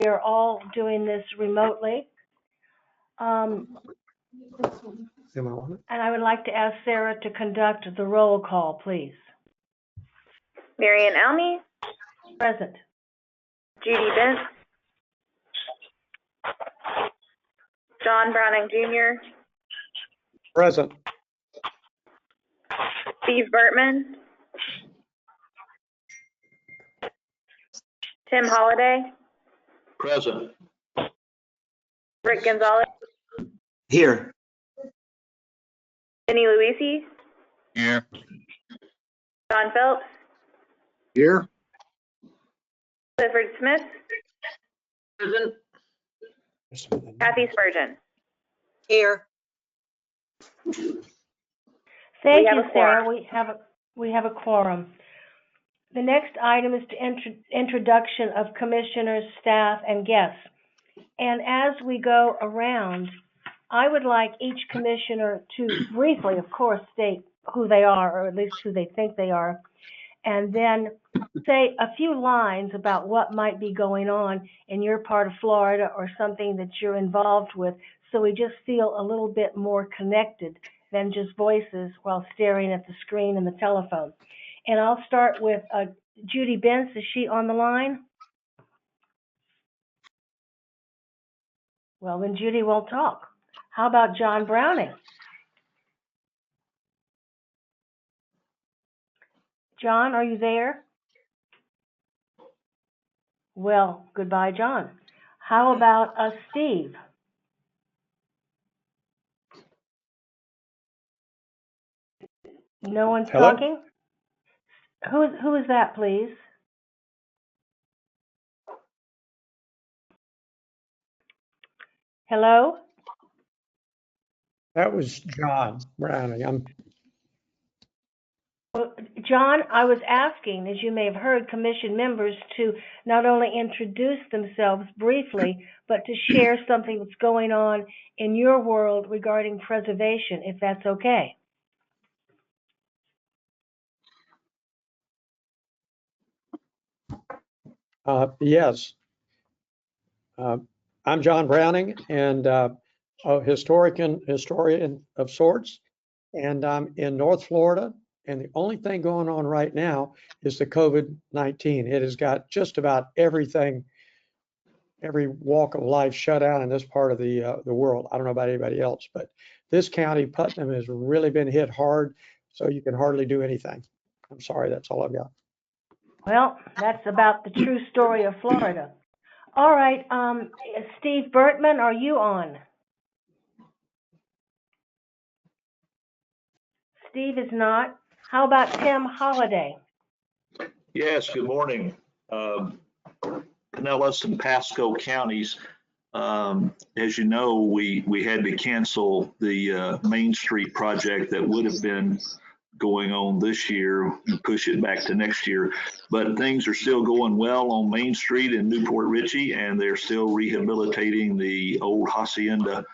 We are all doing this remotely. And I would like to ask Sarah to conduct the roll call, please. Marian Almy, Present. Judy Bent, John Browning Jr., Present. Steve Burtman, Tim Holliday, Present. Rick Gonzalez, Here. Vinnie Luisi, Here. John Phelps, Here. Clifford Smith, Present. Kathy Spurgeon. Here. Thank have you, a Sarah. quorum. We have a quorum. The next item is the introduction of commissioners, staff, and guests. And as we go around, I would like each commissioner to briefly, of course, state who they are, or at least who they think they are, and then say a few lines about what might be going on in your part of Florida or something that you're involved with, so we just feel a little bit more connected than just voices while staring at the screen and the telephone. And I'll start with Judy Bentz. Is she on the line? Well, then Judy won't talk. How about John Browning? John, are you there? Well, goodbye, John. How about Steve? No one's Hello? talking? Who is that, please? Hello? That was John Browning. John, I was asking, as you may have heard, commission members to not only introduce themselves briefly, but to share something that's going on in your world regarding preservation, if that's okay. Yes. I'm John Browning, and a historian of sorts, and I'm in North Florida. And the only thing going on right now is the COVID-19. It has got just about everything, every walk of life shut down in this part of the world. I don't know about anybody else, but this county, Putnam, has really been hit hard, so you can hardly do anything. I'm sorry, that's all I've got. Well, that's about the true story of Florida. All right, Steve Burtman, are you on? Steve is not. How about Tim Holliday? Yes, good morning. Pinellas and Pasco counties. As you know, we had to cancel the Main Street project that would have been going on this year and push it back to next year. But things are still going well on Main Street in Newport Richey, and they're still rehabilitating the old Hacienda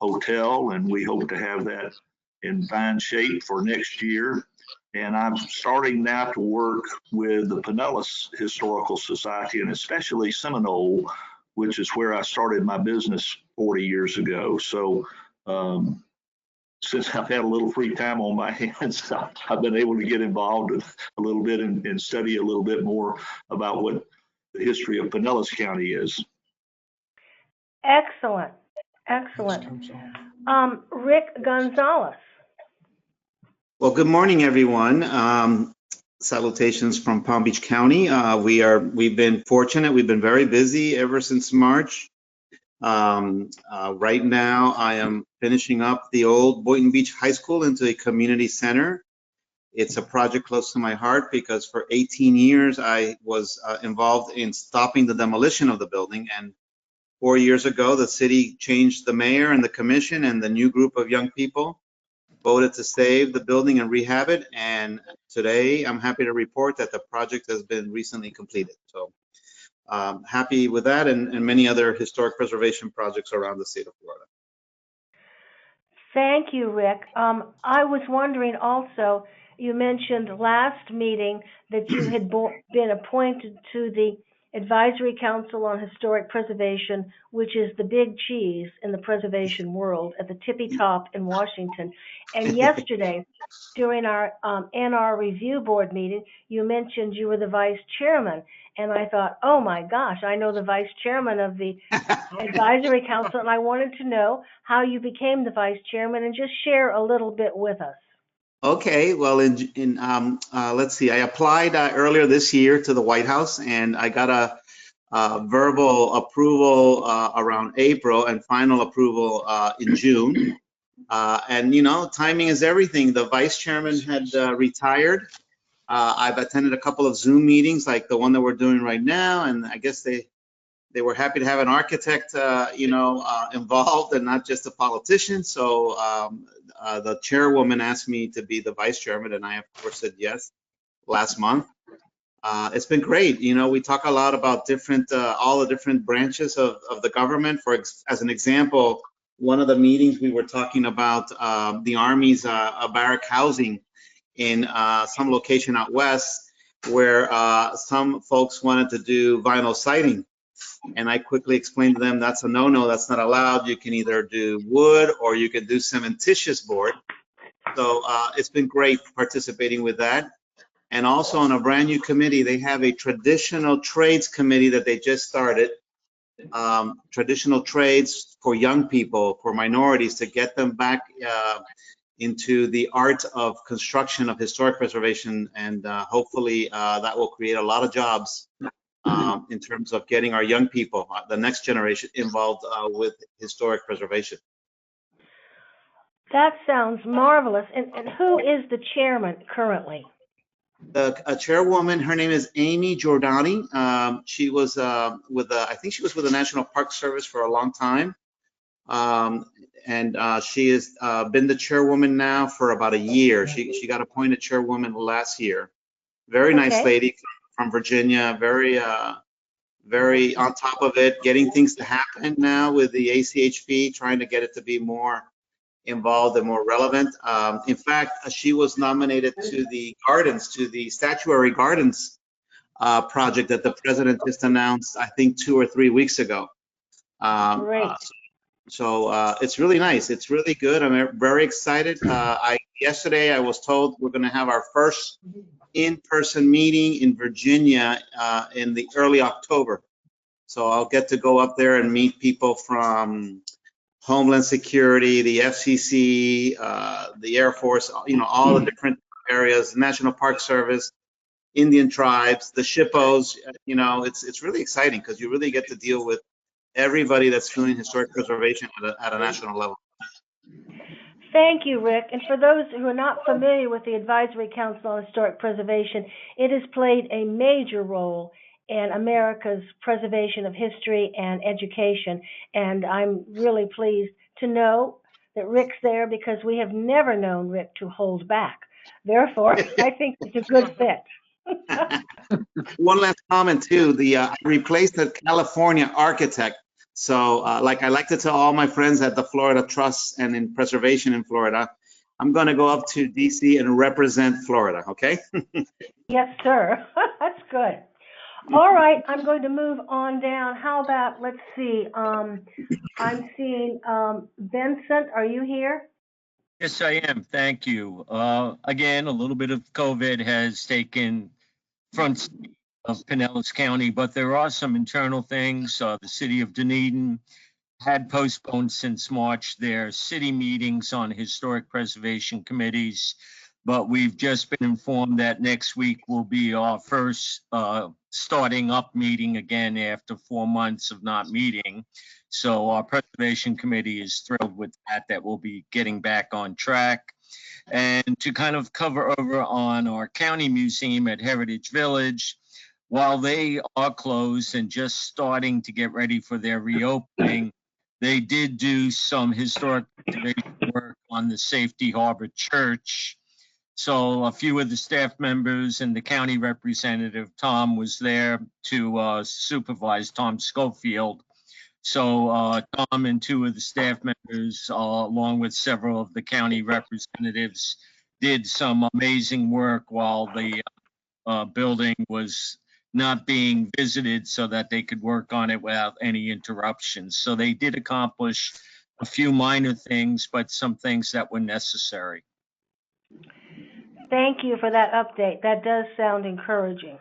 Hotel, and we hope to have that in fine shape for next year. And I'm starting now to work with the Pinellas Historical Society, and especially Seminole, which is where I started my business 40 years ago. So since I've had a little free time on my hands, I've been able to get involved a little bit and study a little bit more about what the history of Pinellas County is. Excellent, excellent. Rick Gonzalez. Well, good morning, everyone. Salutations from Palm Beach County. We've been fortunate. We've been very busy ever since March. Right now, I am finishing up the old Boynton Beach High School into a community center. It's a project close to my heart because for 18 years, I was involved in stopping the demolition of the building. And 4 years ago, the city changed the mayor and the commission, and the new group of young people voted to save the building and rehab it. And today, I'm happy to report that the project has been recently completed. So happy with that and many other historic preservation projects around the state of Florida. Thank you, Rick. I was wondering also, you mentioned last meeting that you had been appointed to the Advisory Council on Historic Preservation, which is the big cheese in the preservation world at the tippy top in Washington. And yesterday, during our NR review board meeting, you mentioned you were the vice chairman. And I thought, oh my gosh, I know the vice chairman of the advisory council, and I wanted to know how you became the vice chairman and just share a little bit with us. Okay, well, let's see, I applied earlier this year to the White House, and I got a verbal approval around April and final approval in June. And you know, timing is everything. The vice chairman had retired. I've attended a couple of Zoom meetings like the one that we're doing right now, and I guess they were happy to have an architect, involved and not just a politician. So the chairwoman asked me to be the vice chairman, and I of course said yes last month. It's been great. You know, we talk a lot about all the different branches of the government. As an example, one of the meetings we were talking about the Army's barrack housing in some location out west, where some folks wanted to do vinyl siding. And I quickly explained to them that's a no-no, that's not allowed. You can either do wood or you can do cementitious board. So it's been great participating with that. And also on a brand new committee, they have a traditional trades committee that they just started. Traditional trades for young people, for minorities, to get them back into the art of construction, of historic preservation. And hopefully that will create a lot of jobs in terms of getting our young people, the next generation, involved with historic preservation. That sounds marvelous. And who is the chairman currently? A chairwoman, her name is Amy Giordani. She was I think she was with the National Park Service for a long time. And she has been the chairwoman now for about a year. She got appointed chairwoman last year. Very nice lady from Virginia, very on top of it, getting things to happen now with the ACHP, trying to get it to be more involved and more relevant. In fact, she was nominated to the statuary gardens project that the president just announced, I think 2 or 3 weeks ago. Great. So it's really nice. It's really good. I'm very excited. Yesterday I was told we're going to have our first in-person meeting in Virginia in the early October. So I'll get to go up there and meet people from Homeland Security, the FCC, the Air Force, all the different areas, National Park Service, Indian tribes, the SHPOs. It's really exciting because you really get to deal with everybody that's doing historic preservation at a national level. Thank you, Rick. And for those who are not familiar with the Advisory Council on Historic Preservation, it has played a major role in America's preservation of history and education. And I'm really pleased to know that Rick's there because we have never known Rick to hold back. Therefore, I think it's a good fit. One last comment too. I replaced the California architect. So like I like to tell all my friends at the Florida Trust and in preservation in Florida, I'm going to go up to DC and represent Florida, okay? Yes, sir. That's good. All right, I'm going to move on down. How about, let's see, I'm seeing Vincent, are you here? Yes, I am. Thank you. Again, a little bit of COVID has taken front seat of Pinellas County, but there are some internal things. The city of Dunedin had postponed since March their city meetings on historic preservation committees, but we've just been informed that next week will be our first starting up meeting again after 4 months of not meeting. So our preservation committee is thrilled with that we'll be getting back on track. And to kind of cover over on our county museum at Heritage Village, while they are closed and just starting to get ready for their reopening, they did do some historic preservation work on the Safety Harbor Church. So a few of the staff members and the county representative, Tom, was there to supervise, Tom Schofield. So Tom and 2 of the staff members, along with several of the county representatives, did some amazing work while the building was not being visited so that they could work on it without any interruptions. So they did accomplish a few minor things, but some things that were necessary. Thank you for that update. That does sound encouraging.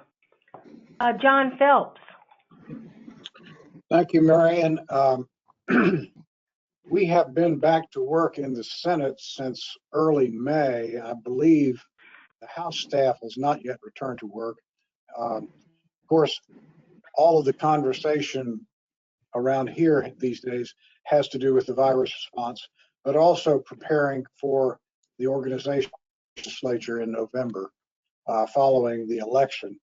John Phelps. Thank you, Marion. We have been back to work in the Senate since early May. I believe the House staff has not yet returned to work. Of course, all of the conversation around here these days has to do with the virus response, but also preparing for the organization legislature in November following the election,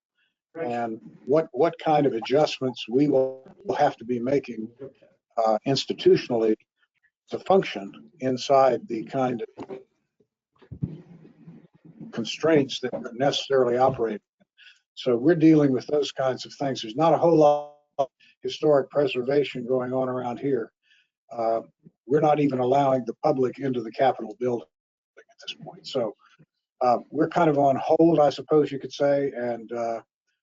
and what kind of adjustments we will have to be making institutionally to function inside the kind of constraints that are necessarily operating. So we're dealing with those kinds of things. There's not a whole lot of historic preservation going on around here. We're not even allowing the public into the Capitol building at this point. So we're kind of on hold, I suppose you could say, and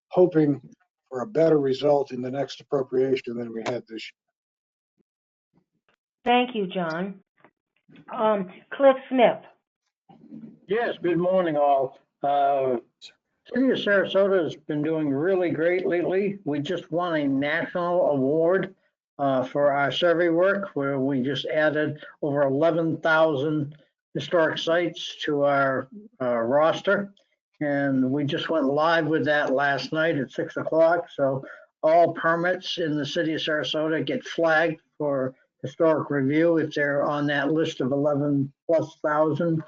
hoping for a better result in the next appropriation than we had this year. Thank you, John. Cliff Smith. Yes, good morning, all. City of Sarasota has been doing really great lately. We just won a national award for our survey work, where we just added over 11,000 historic sites to our roster. And we just went live with that last night at 6 o'clock. So all permits in the city of Sarasota get flagged for historic review if they're on that list of 11,000+.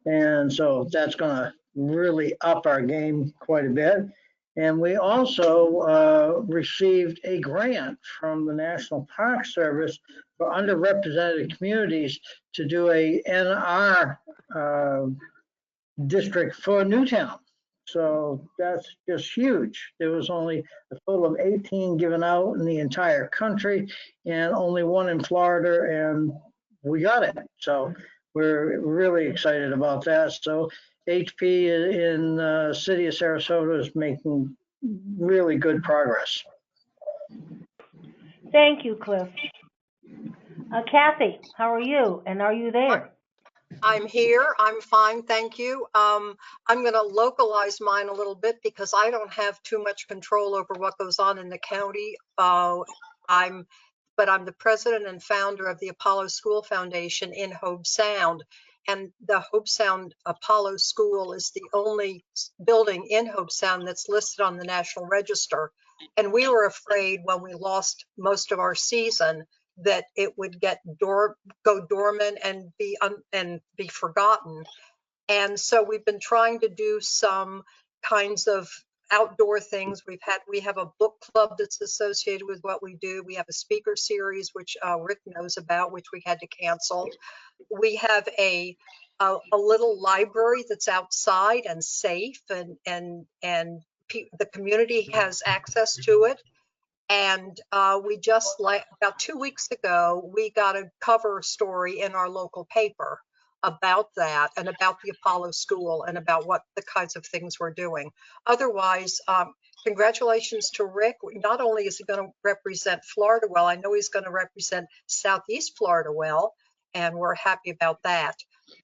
And so that's going to really up our game quite a bit. And we also received a grant from the National Park Service for underrepresented communities to do a NR district for Newtown. So that's just huge. There was only a total of 18 given out in the entire country and only one in Florida, and we got it. So we're really excited about that. So HP in the city of Sarasota is making really good progress. Thank you, Cliff. Kathy, how are you? And are you there? I'm here. I'm fine, thank you. I'm going to localize mine a little bit because I don't have too much control over what goes on in the county. But I'm the president and founder of the Apollo School Foundation in Hobe Sound. And the Hobe Sound Apollo School is the only building in Hobe Sound that's listed on the National Register. And we were afraid when we lost most of our season that it would go dormant and be forgotten. And so we've been trying to do some kinds of outdoor things. We have a book club that's associated with what we do. We have a speaker series, which Rick knows about, which we had to cancel. We have a little library that's outside and safe, and the community has access to it. And we just, about 2 weeks ago, we got a cover story in our local paper about that and about the Apollo School and about what the kinds of things we're doing. Otherwise, congratulations to Rick. Not only is he going to represent Florida well, I know he's going to represent Southeast Florida well, and we're happy about that.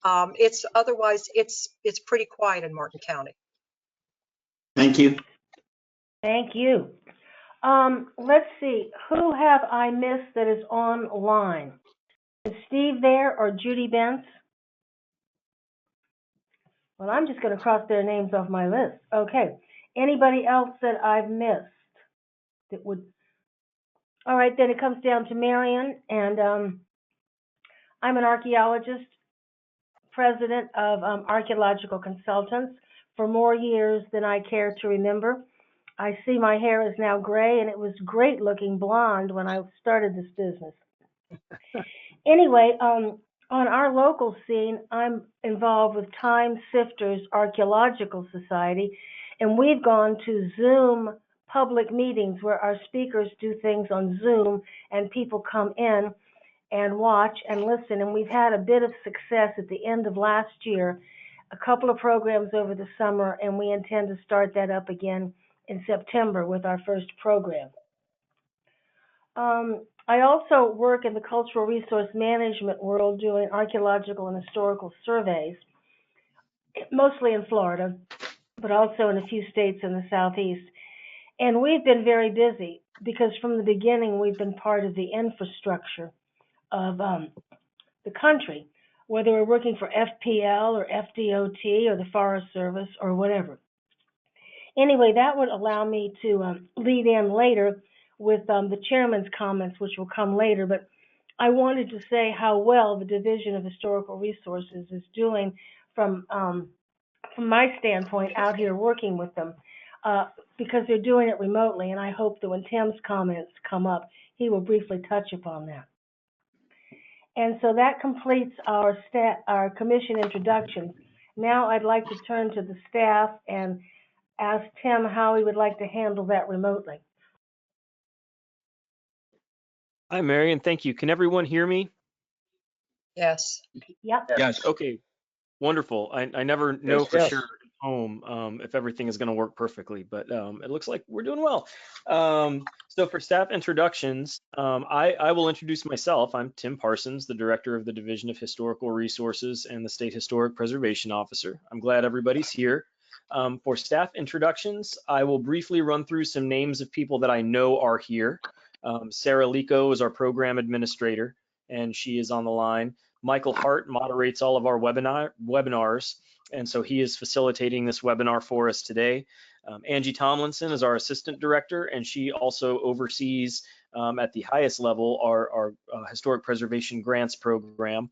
Otherwise, it's pretty quiet in Martin County. Thank you. Thank you. Let's see, who have I missed that is online? Is Steve there or Judy Bentz? Well, I'm just going to cross their names off my list. Okay. Anybody else that I've missed that would? All right, then it comes down to Marion, and I'm an archaeologist, president of Archaeological Consultants for more years than I care to remember. I see my hair is now gray, and it was great looking blonde when I started this business. Anyway, on our local scene, I'm involved with Time Sifters Archaeological Society, and we've gone to Zoom public meetings where our speakers do things on Zoom, and people come in and watch and listen. And we've had a bit of success at the end of last year, a couple of programs over the summer, and we intend to start that up again in September with our first program. I also work in the cultural resource management world doing archaeological and historical surveys, mostly in Florida, but also in a few states in the Southeast. And we've been very busy because from the beginning we've been part of the infrastructure of the country, whether we're working for FPL or FDOT or the Forest Service or whatever. Anyway, that would allow me to lead in later with the chairman's comments, which will come later, but I wanted to say how well the Division of Historical Resources is doing from my standpoint out here working with them, because they're doing it remotely, and I hope that when Tim's comments come up, he will briefly touch upon that. And so that completes our commission introduction. Now I'd like to turn to the staff and ask Tim how he would like to handle that remotely. Hi, Marion. Thank you. Can everyone hear me? Yes. Yep. Yes. Okay, wonderful. I never know for Yes. sure at home if everything is going to work perfectly, but it looks like we're doing well. So for staff introductions, I will introduce myself. I'm Tim Parsons, the Director of the Division of Historical Resources and the State Historic Preservation Officer. I'm glad everybody's here. For staff introductions, I will briefly run through some names of people that I know are here. Sarah Lico is our program administrator, and she is on the line. Michael Hart moderates all of our webinars, and so he is facilitating this webinar for us today. Angie Tomlinson is our assistant director, and she also oversees at the highest level our historic preservation grants program.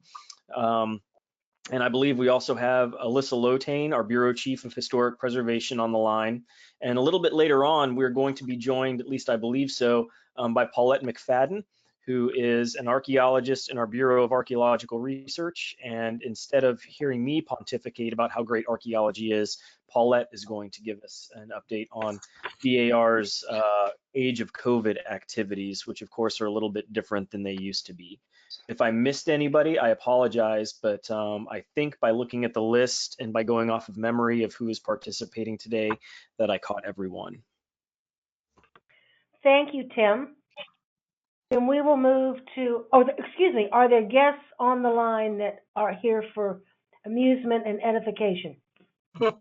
And I believe we also have Alyssa Lotane, our Bureau Chief of Historic Preservation, on the line. And a little bit later on, we're going to be joined, at least I believe so, by Paulette McFadden, who is an archaeologist in our Bureau of Archaeological Research. And instead of hearing me pontificate about how great archaeology is, Paulette is going to give us an update on BAR's age of COVID activities, which of course are a little bit different than they used to be. If I missed anybody, I apologize, but I think by looking at the list and by going off of memory of who is participating today, that I caught everyone. Thank you, Tim. Then we will move to, excuse me, are there guests on the line that are here for amusement and edification? Can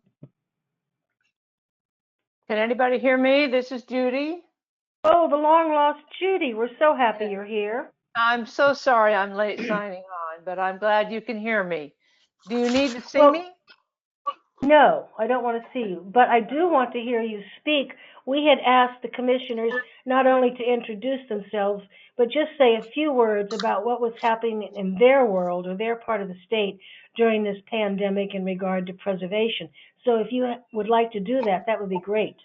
anybody hear me? This is Judy. Oh, the long lost Judy. We're so happy you're here. I'm so sorry I'm late signing on, but I'm glad you can hear me. Do you need to see me? No, I don't want to see you, but I do want to hear you speak. We had asked the commissioners not only to introduce themselves, but just say a few words about what was happening in their world or their part of the state during this pandemic in regard to preservation. So if you would like to do that, that would be great.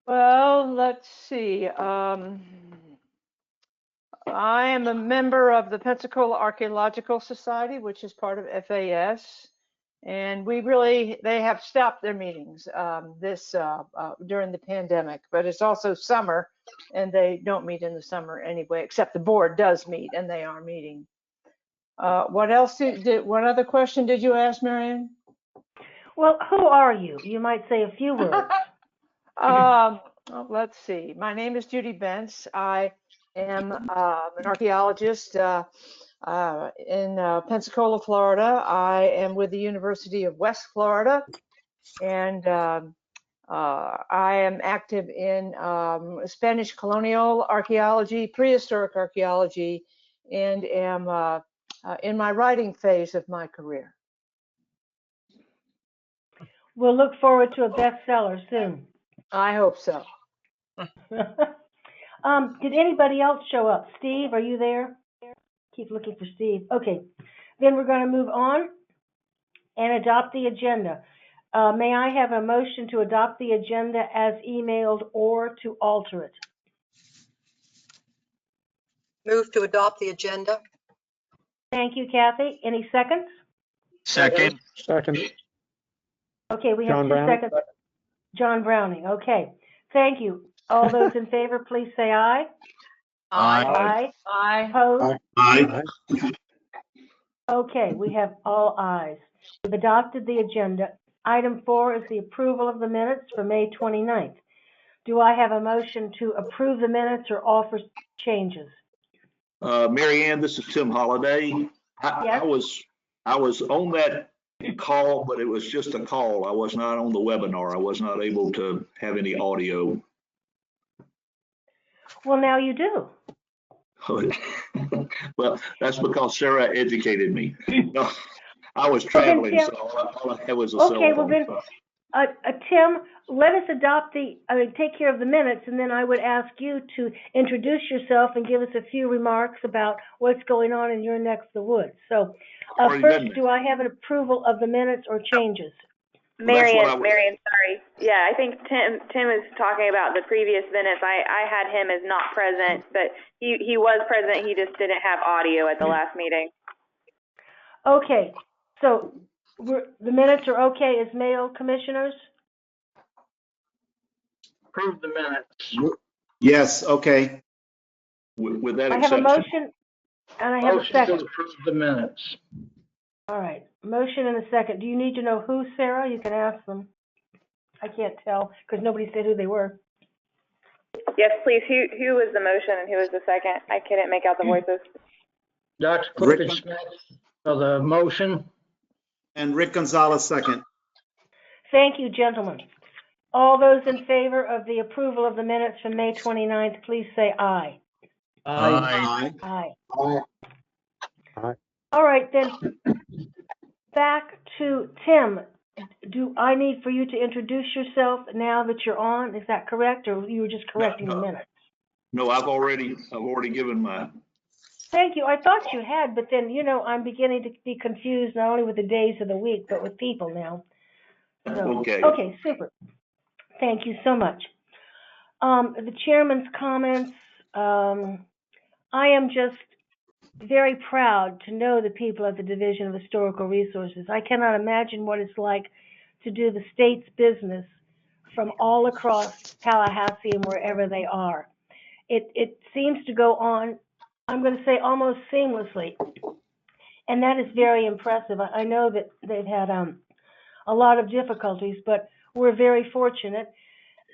Well, let's see. I am a member of the Pensacola Archaeological Society, which is part of FAS. And they have stopped their meetings during the pandemic, but it's also summer and they don't meet in the summer anyway, except the board does meet and they are meeting. What other question did you ask, Marianne? Well, who are you? You might say a few words. Let's see. My name is Judy Bentz. I am an archaeologist in Pensacola, Florida. I am with the University of West Florida, and I am active in Spanish colonial archaeology, prehistoric archaeology, and am in my writing phase of my career. We'll look forward to a bestseller soon. I hope so. Did anybody else show up? Steve, are you there? Keep looking for Steve. Okay, then we're going to move on and adopt the agenda. May I have a motion to adopt the agenda as emailed or to alter it? Move to adopt the agenda. Thank you, Kathy. Any seconds? Second. Second. Okay, we have John 2 Browning. seconds. John Browning. Okay, thank you. All those in favor, please say aye. Aye. Aye. Opposed? Aye. Okay, we have all ayes. We've adopted the agenda Item 4 is the approval of the minutes for May 29th. Do I have a motion to approve the minutes or offer changes? Mary Ann, this is Tim Holliday. Yes. I was on that call, but it was just a call. I was not on the webinar. I was not able to have any audio. Well, now you do. Well, that's because Sarah educated me. No, I was Well, then, traveling, Tim, so all I had was a cell okay, well phone. then, Tim, let us take care of the minutes, and then I would ask you to introduce yourself and give us a few remarks about what's going on in your neck of the woods. So, Already first, done that. do I have an approval of the minutes or changes? Marion, sorry. Yeah, I think Tim is talking about the previous minutes. I had him as not present, but he was present. He just didn't have audio at the last meeting. Okay, so the minutes are okay as mail, commissioners? Approve the minutes. Yes, okay. With that I have a exception. motion and I have a Motion to second. approve the minutes. All right, motion and a second. Do you need to know who, Sarah? You can ask them. I can't tell because nobody said who they were. Yes, please. Who was the motion and who was the second? I couldn't make out the voices. Dr. Clifford Smith for the motion. And Rick Gonzalez, second. Thank you, gentlemen. All those in favor of the approval of the minutes from May 29th, please say aye. Aye. Aye. Aye. All right, then, back to Tim. Do I need for you to introduce yourself now that you're on? Is that correct, or you were just correcting the minutes? No, I've already given my. Thank you. I thought you had, but then, I'm beginning to be confused not only with the days of the week, but with people now. So, okay, super. Thank you so much. The chairman's comments, I am just very proud to know the people at the Division of Historical Resources. I cannot imagine what it's like to do the state's business from all across Tallahassee and wherever they are. It seems to go on, I'm going to say almost seamlessly, and that is very impressive. I know that they've had a lot of difficulties, but we're very fortunate.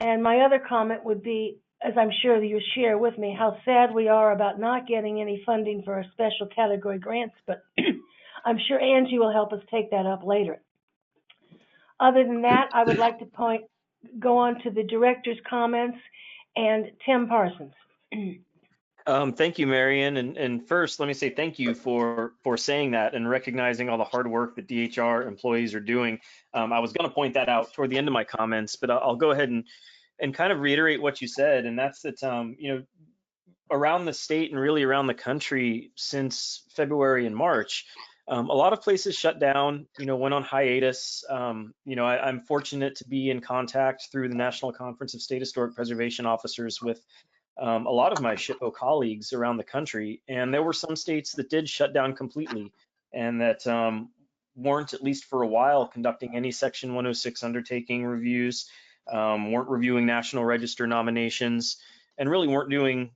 And my other comment would be, as I'm sure that you share with me, how sad we are about not getting any funding for our special category grants, but I'm sure Angie will help us take that up later. Other than that, I would like to go on to the director's comments and Tim Parsons. Thank you, Marion. And first, let me say thank you for saying that and recognizing all the hard work that DHR employees are doing. I was going to point that out toward the end of my comments, but I'll go ahead and kind of reiterate what you said, and that's that around the state and really around the country since February and March, a lot of places shut down, went on hiatus. I'm fortunate to be in contact through the National Conference of State Historic Preservation Officers with a lot of my SHPO colleagues around the country, and there were some states that did shut down completely and that weren't, at least for a while, conducting any Section 106 undertaking reviews, weren't reviewing National Register nominations, and really weren't doing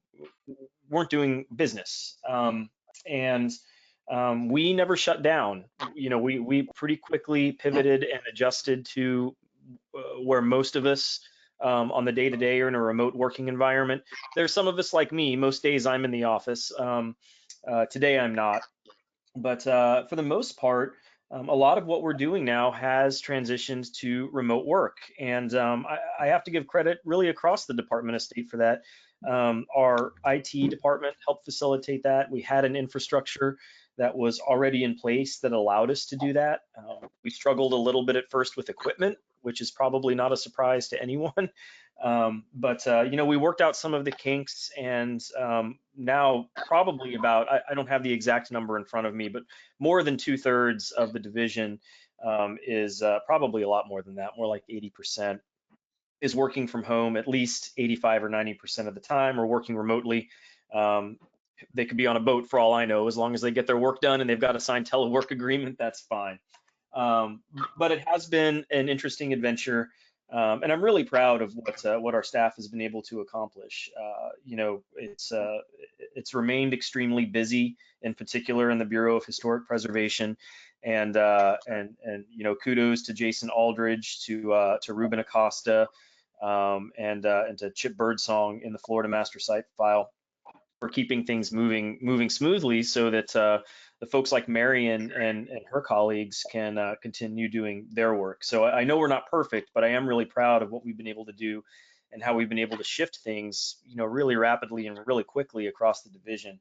business. We never shut down. We pretty quickly pivoted and adjusted to where most of us on the day-to-day are in a remote working environment. There's some of us like me. Most days I'm in the office. Today I'm not. But for the most part, a lot of what we're doing now has transitioned to remote work. And I have to give credit really across the Department of State for that. Our IT department helped facilitate that. We had an infrastructure that was already in place that allowed us to do that. We struggled a little bit at first with equipment, which is probably not a surprise to anyone. But we worked out some of the kinks, and now probably about, I don't have the exact number in front of me, but more than 2/3 of the division is probably a lot more than that, more like 80% is working from home at least 85 or 90% of the time, or working remotely. They could be on a boat for all I know. As long as they get their work done and they've got a signed telework agreement, that's fine. But it has been an interesting adventure, and I'm really proud of what our staff has been able to accomplish. It's remained extremely busy, in particular in the Bureau of Historic Preservation, and you know, kudos to Jason Aldridge, to Ruben Acosta, and to Chip Birdsong in the Florida Master Site File for keeping things moving smoothly, so that the folks like Marion and her colleagues can continue doing their work. So I know we're not perfect, but I am really proud of what we've been able to do and how we've been able to shift things, you know, really rapidly and really quickly across the division.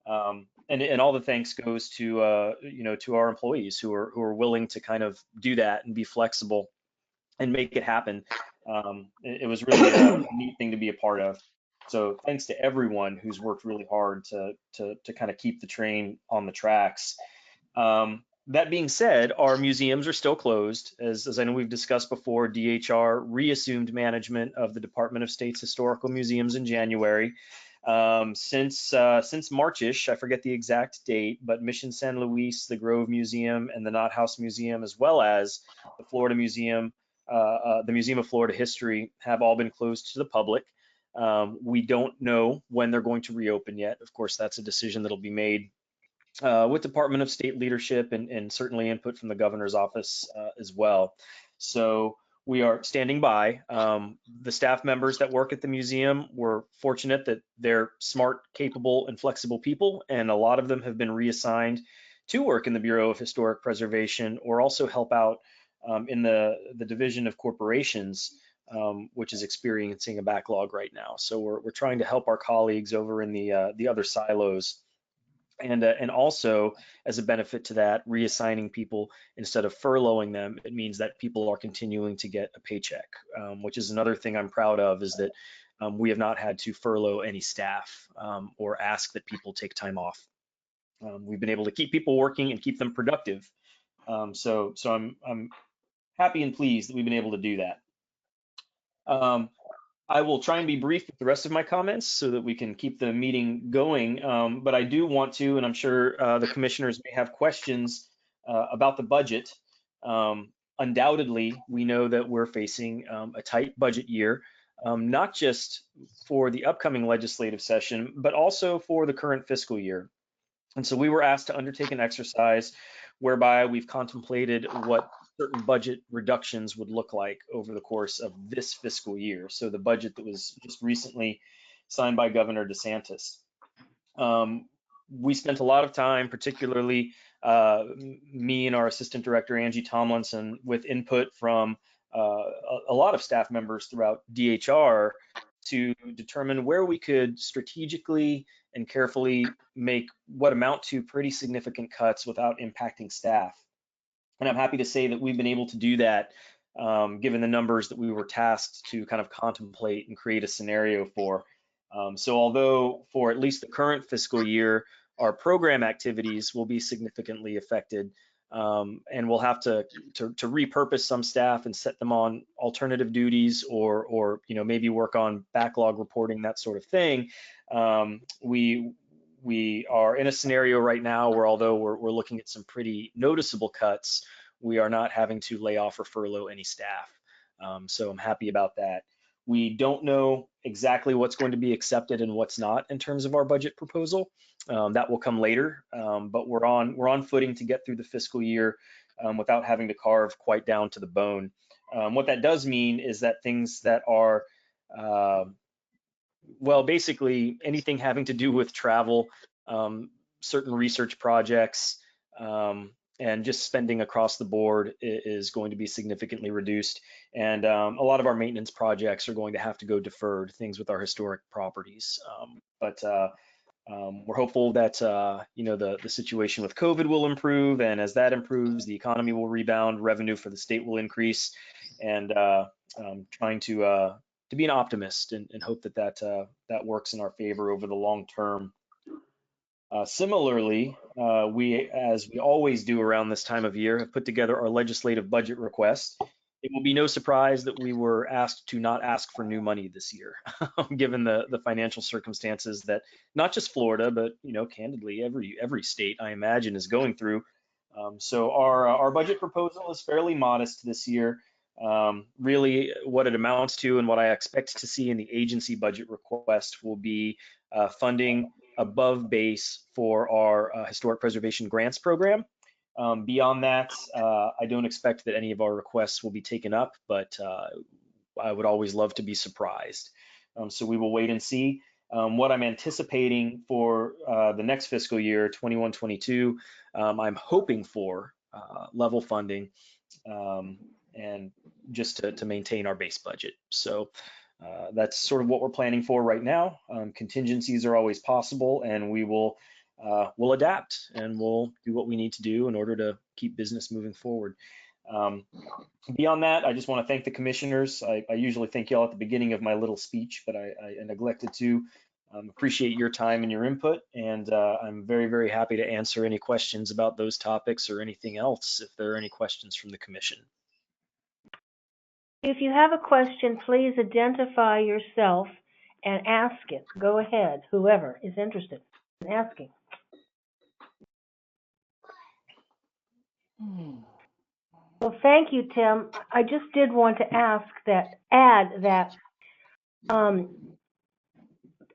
And all the thanks goes to you know, to our employees who are willing to kind of do that and be flexible and make it happen. It was really a neat thing to be a part of. So thanks to everyone who's worked really hard to kind of keep the train on the tracks. That being said, our museums are still closed. As I know we've discussed before, DHR reassumed management of the Department of State's historical museums in January. Since Marchish, I forget the exact date, but Mission San Luis, the Grove Museum, and the Knott House Museum, as well as the Florida Museum, the Museum of Florida History, have all been closed to the public. We don't know when they're going to reopen yet. Of course, that's a decision that'll be made with Department of State leadership and certainly input from the governor's office as well. So we are standing by. The staff members that work at the museum, we're fortunate that they're smart, capable, and flexible people, and a lot of them have been reassigned to work in the Bureau of Historic Preservation or also help out in the Division of Corporations, which is experiencing a backlog right now. So we're trying to help our colleagues over in the other silos. And also, as a benefit to that, reassigning people instead of furloughing them, it means that people are continuing to get a paycheck, which is another thing I'm proud of, is that we have not had to furlough any staff or ask that people take time off. We've been able to keep people working and keep them productive. So I'm happy and pleased that we've been able to do that. I will try and be brief with the rest of my comments so that we can keep the meeting going. But I do want to, and I'm sure the commissioners may have questions about the budget. Undoubtedly, we know that we're facing a tight budget year, not just for the upcoming legislative session, but also for the current fiscal year. And so we were asked to undertake an exercise whereby we've contemplated what certain budget reductions would look like over the course of this fiscal year. So the budget that was just recently signed by Governor DeSantis. We spent a lot of time, particularly me and our Assistant Director, Angie Tomlinson, with input from a lot of staff members throughout DHR to determine where we could strategically and carefully make what amount to pretty significant cuts without impacting staff. And I'm happy to say that we've been able to do that, given the numbers that we were tasked to kind of contemplate and create a scenario for. So although for at least the current fiscal year, our program activities will be significantly affected, and we'll have to repurpose some staff and set them on alternative duties, or you know, maybe work on backlog reporting, that sort of thing. We are in a scenario right now where, although we're looking at some pretty noticeable cuts, we are not having to lay off or furlough any staff. So I'm happy about that. We don't know exactly what's going to be accepted and what's not in terms of our budget proposal. That will come later, but we're on footing to get through the fiscal year without having to carve quite down to the bone. What that does mean is that things that are well, basically anything having to do with travel, certain research projects, and just spending across the board is going to be significantly reduced. And a lot of our maintenance projects are going to have to go deferred, things with our historic properties. But we're hopeful that you know, the situation with COVID will improve, and as that improves, the economy will rebound, revenue for the state will increase, and trying to be an optimist and hope that works in our favor over the long term. Similarly, we, as we always do around this time of year, have put together our legislative budget request. It will be no surprise that we were asked to not ask for new money this year, given the financial circumstances that not just Florida, but you know, candidly, every state, I imagine, is going through. So our budget proposal is fairly modest this year. Really, what it amounts to and what I expect to see in the agency budget request will be funding above base for our historic preservation grants program. Beyond that, I don't expect that any of our requests will be taken up, but I would always love to be surprised. So we will wait and see. What I'm anticipating for the next fiscal year, 21-22, I'm hoping for level funding and just to maintain our base budget. So that's sort of what we're planning for right now. Contingencies are always possible, and we'll adapt and we'll do what we need to do in order to keep business moving forward. Beyond that, I just want to thank the commissioners. I usually thank y'all at the beginning of my little speech, but I neglected to. Appreciate your time and your input, and I'm very, very happy to answer any questions about those topics or anything else if there are any questions from the commission. If you have a question, please identify yourself and ask it. Go ahead, whoever is interested in asking. Well, thank you, Tim. I just did want to add that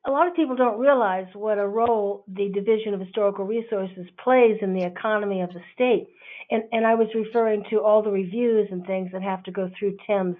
a lot of people don't realize what a role the Division of Historical Resources plays in the economy of the state. And I was referring to all the reviews and things that have to go through Tim's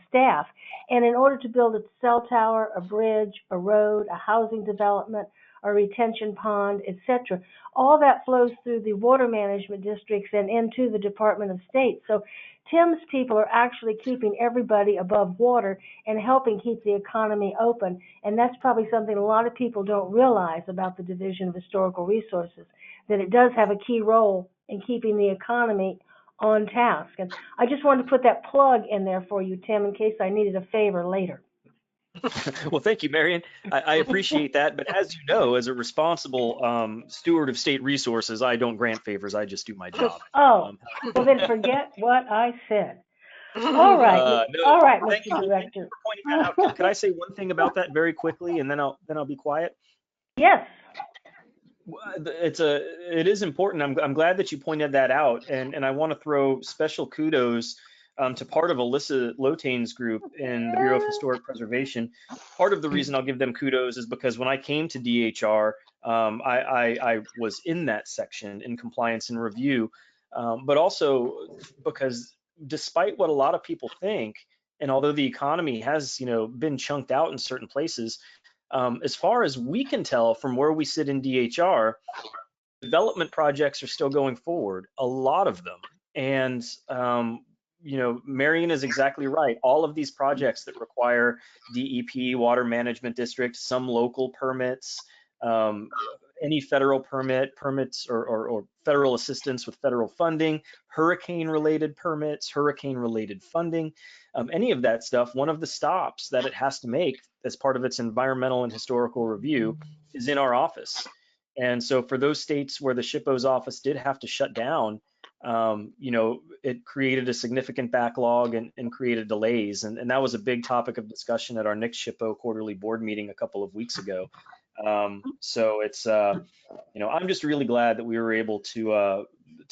staff. And in order to build a cell tower, a bridge, a road, a housing development, a retention pond, etc., all that flows through the water management districts and into the Department of State. So Tim's people are actually keeping everybody above water and helping keep the economy open. And that's probably something a lot of people don't realize about the Division of Historical Resources, that it does have a key role in keeping the economy on task. And I just wanted to put that plug in there for you, Tim, in case I needed a favor later. Well, thank you, Marion. I appreciate that. But as you know, as a responsible steward of state resources, I don't grant favors. I just do my job. Oh, well then forget what I said. All right, No, all right, thank Mr. you Director. for pointing that out. Could I say one thing about that very quickly, and then I'll be quiet? Yes. It is important. I'm glad that you pointed that out, and I want to throw special kudos to part of Alyssa Lotane's group in the Bureau of Historic Preservation. Part of the reason I'll give them kudos is because when I came to DHR, I was in that section in compliance and review, but also because despite what a lot of people think, and although the economy has been chunked out in certain places, as far as we can tell from where we sit in DHR, development projects are still going forward, a lot of them. And Marion is exactly right. All of these projects that require DEP, Water Management District, some local permits, any federal permits or federal assistance with federal funding, hurricane-related permits, hurricane-related funding, any of that stuff, one of the stops that it has to make as part of its environmental and historical review is in our office. And so for those states where the SHPO's office did have to shut down, it created a significant backlog and created delays. And that was a big topic of discussion at our next SHPO quarterly board meeting a couple of weeks ago. So it's, I'm just really glad that we were able to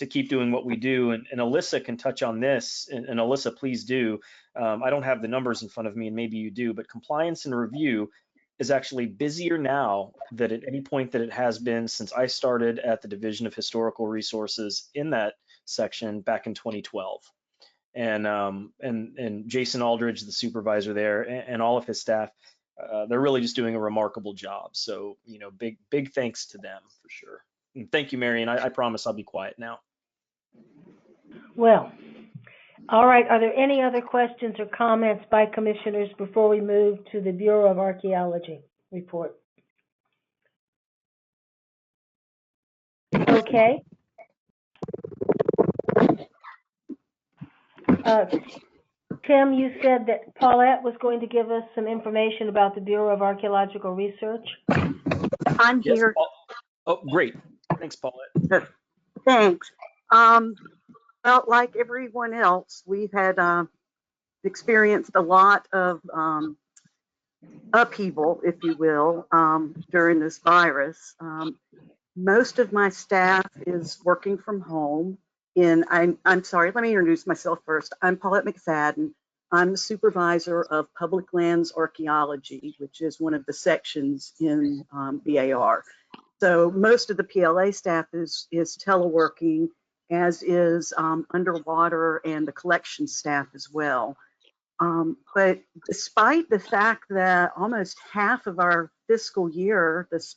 keep doing what we do. And Alyssa can touch on this. And Alyssa, please do. I don't have the numbers in front of me, and maybe you do, but compliance and review is actually busier now than at any point that it has been since I started at the Division of Historical Resources in that section back in 2012. And Jason Aldridge, the supervisor there, and all of his staff, they're really just doing a remarkable job. So, big thanks to them for sure. And thank you, Marion. I promise I'll be quiet now. Well, all right. Are there any other questions or comments by commissioners before we move to the Bureau of Archaeology report? Okay. Tim, you said that Paulette was going to give us some information about the Bureau of Archaeological Research. I'm Yes, here. Oh, great. Thanks, Paulette. Thanks. Well, like everyone else, we've had experienced a lot of upheaval, if you will, during this virus. Most of my staff is working from home. I'm sorry, let me introduce myself first. I'm Paulette McFadden. I'm the supervisor of Public Lands Archaeology, which is one of the sections in BAR. So most of the PLA staff is teleworking, as is underwater and the collection staff as well. But despite the fact that almost half of our fiscal year, this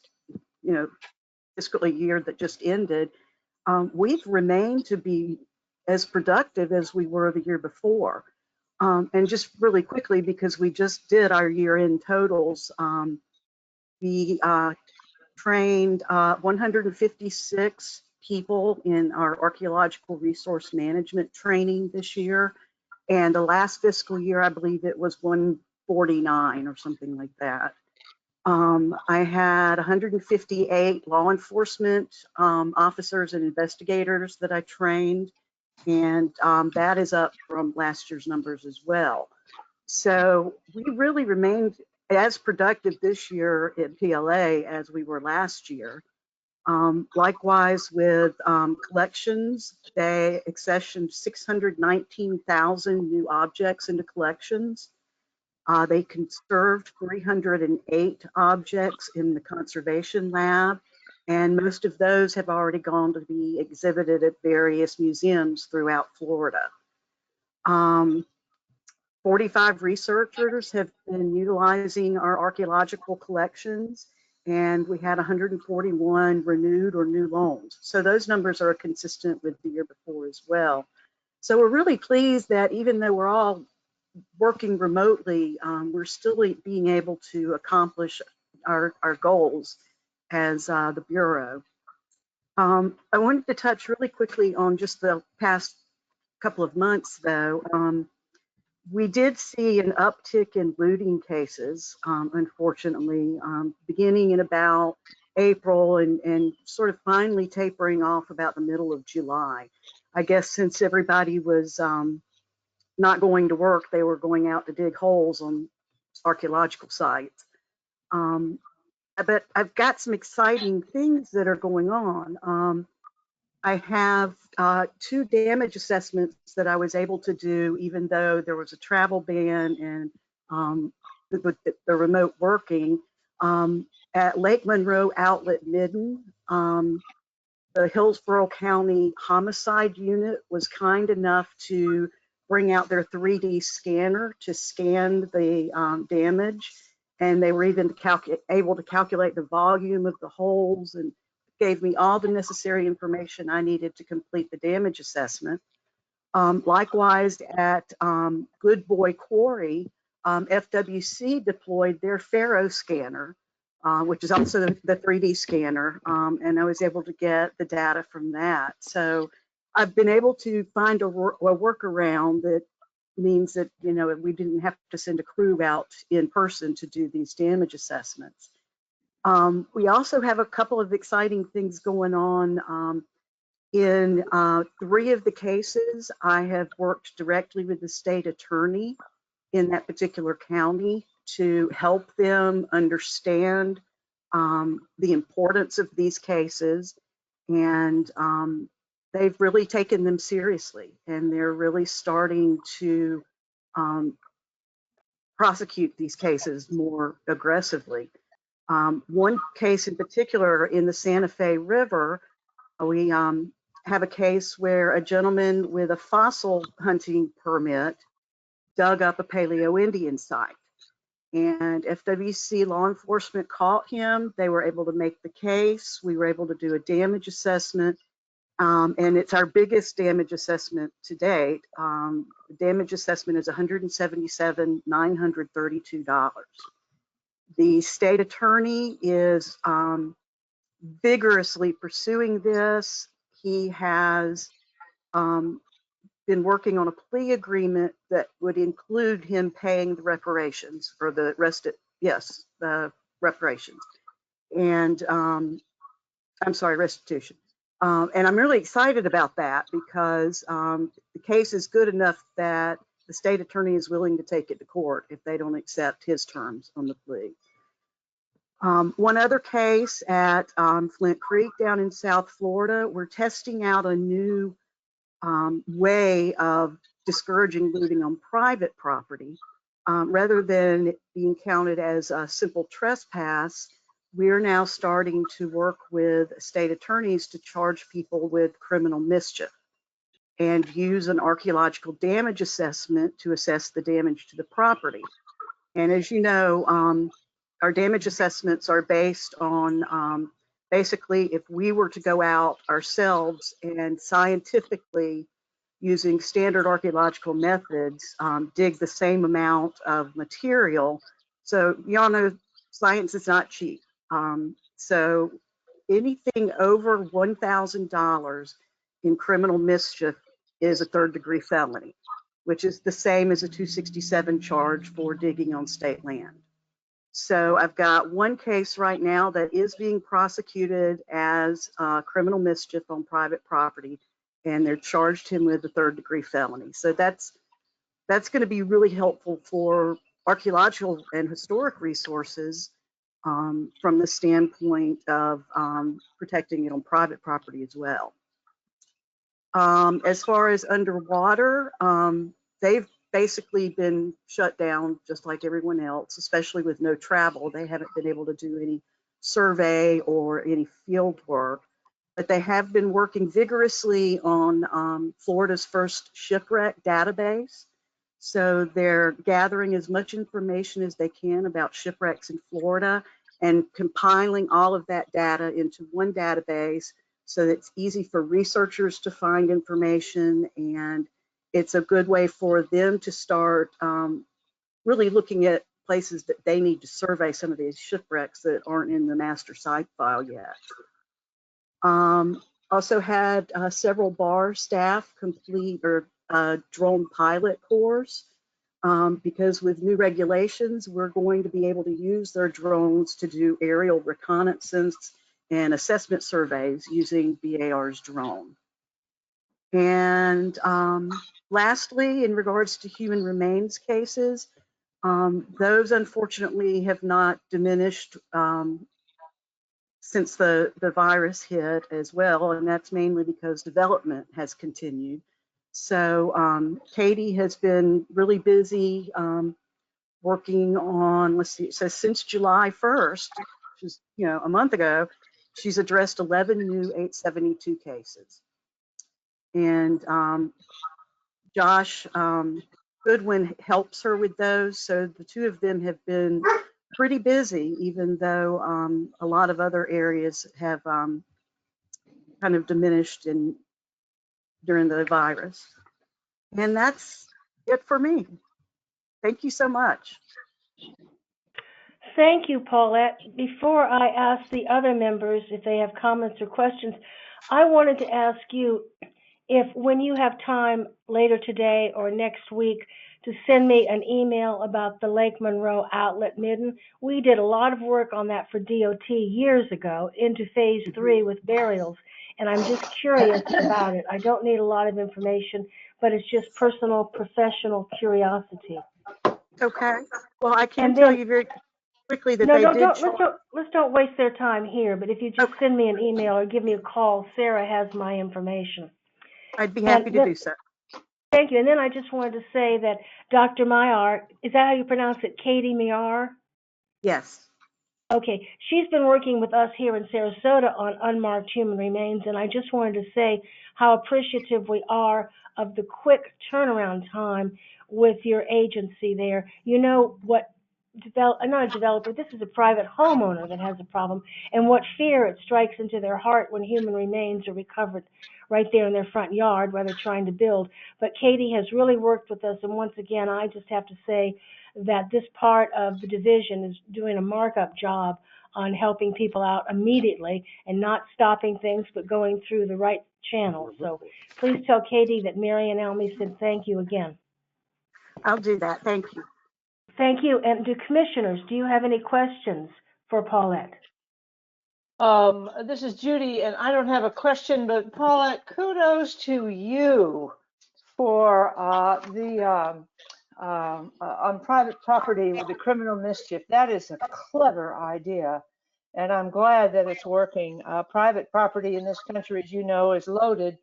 fiscal year that just ended, we've remained to be as productive as we were the year before. And just really quickly, because we just did our year-end totals, we trained 156 people in our archaeological resource management training this year. And the last fiscal year, I believe it was 149 or something like that. I had 158 law enforcement officers and investigators that I trained, and that is up from last year's numbers as well. So we really remained as productive this year at PLA as we were last year. Likewise with collections, they accessioned 619,000 new objects into collections. They conserved 308 objects in the conservation lab, and most of those have already gone to be exhibited at various museums throughout Florida. 45 researchers have been utilizing our archaeological collections, and we had 141 renewed or new loans. So those numbers are consistent with the year before as well. So we're really pleased that even though we're all working remotely, we're still being able to accomplish our goals as the Bureau. I wanted to touch really quickly on just the past couple of months, though. We did see an uptick in looting cases, unfortunately, beginning in about April and sort of finally tapering off about the middle of July. I guess since everybody was not going to work, they were going out to dig holes on archaeological sites. But I've got some exciting things that are going on. I have 2 damage assessments that I was able to do, even though there was a travel ban and the remote working. At Lake Monroe Outlet Midden, the Hillsborough County Homicide Unit was kind enough to bring out their 3D scanner to scan the damage, and they were even able to calculate the volume of the holes and gave me all the necessary information I needed to complete the damage assessment. Likewise, at Good Boy Quarry, FWC deployed their Faro scanner, which is also the 3D scanner, and I was able to get the data from that. So I've been able to find a workaround that means that, we didn't have to send a crew out in person to do these damage assessments. We also have a couple of exciting things going on. In 3 of the cases, I have worked directly with the state attorney in that particular county to help them understand the importance of these cases. And they've really taken them seriously, and they're really starting to prosecute these cases more aggressively. One case in particular in the Santa Fe River, we have a case where a gentleman with a fossil hunting permit dug up a Paleo-Indian site. And FWC law enforcement caught him. They were able to make the case. We were able to do a damage assessment. And it's our biggest damage assessment to date. The damage assessment is $177,932. The state attorney is vigorously pursuing this. He has been working on a plea agreement that would include him paying the reparations for the the reparations. And I'm sorry, restitution. And I'm really excited about that because the case is good enough that the state attorney is willing to take it to court if they don't accept his terms on the plea. One other case at Flint Creek down in South Florida, we're testing out a new way of discouraging looting on private property. Rather than it being counted as a simple trespass, we're now starting to work with state attorneys to charge people with criminal mischief. and use an archaeological damage assessment to assess the damage to the property. And as you know, our damage assessments are based on basically if we were to go out ourselves and scientifically using standard archaeological methods, dig the same amount of material. So y'all know science is not cheap. So anything over $1,000 in criminal mischief is a third-degree felony, which is the same as a 267 charge for digging on state land. So I've got one case right now that is being prosecuted as criminal mischief on private property, and they're charged him with a third-degree felony. So that's going to be really helpful for archaeological and historic resources from the standpoint of protecting it on private property as well. As far as underwater, they've basically been shut down just like everyone else, especially with no travel. They haven't been able to do any survey or any field work, but they have been working vigorously on Florida's first shipwreck database. So they're gathering as much information as they can about shipwrecks in Florida and compiling all of that data into one database so that it's easy for researchers to find information, and it's a good way for them to start really looking at places that they need to survey some of these shipwrecks that aren't in the master site file yet. Also had several bar staff complete or drone pilot course because with new regulations, we're going to be able to use their drones to do aerial reconnaissance and assessment surveys using BAR's drone. And lastly, in regards to human remains cases, those unfortunately have not diminished since the virus hit as well, and that's mainly because development has continued. So Katie has been really busy working on, let's see, so since July 1st, which is, you know, a month ago, she's addressed 11 new 872 cases. And Josh Goodwin helps her with those. So the two of them have been pretty busy, even though a lot of other areas have kind of diminished during the virus. And that's it for me. Thank you so much. Thank you, Paulette. Before I ask the other members if they have comments or questions, I wanted to ask you if when you have time later today or next week to send me an email about the Lake Monroe outlet midden. We did a lot of work on that for DOT years ago into phase 3 with burials, and I'm just curious about it. I don't need a lot of information, but it's just personal, professional curiosity. Okay. Well, I can tell you very quickly that let's don't waste their time here, but if you just send me an email or give me a call, Sarah has my information. I'd be happy to do so. Thank you. And then I just wanted to say that Dr. Mayar, is that how you pronounce it, Katie Mayar? Yes. Okay. She's been working with us here in Sarasota on unmarked human remains, and I just wanted to say how appreciative we are of the quick turnaround time with your agency there. You know what, not a developer, this is a private homeowner that has a problem, and what fear it strikes into their heart when human remains are recovered right there in their front yard while they're trying to build. But Katie has really worked with us, and once again, I just have to say that this part of the division is doing a markup job on helping people out immediately and not stopping things, but going through the right channel. So please tell Katie that Mary and Elmy said thank you again. I'll do that. Thank you. Thank you. And to commissioners, do you have any questions for Paulette? This is Judy, and I don't have a question, but Paulette, kudos to you for on private property with the criminal mischief. That is a clever idea, and I'm glad that it's working. Private property in this country, as you know, is loaded,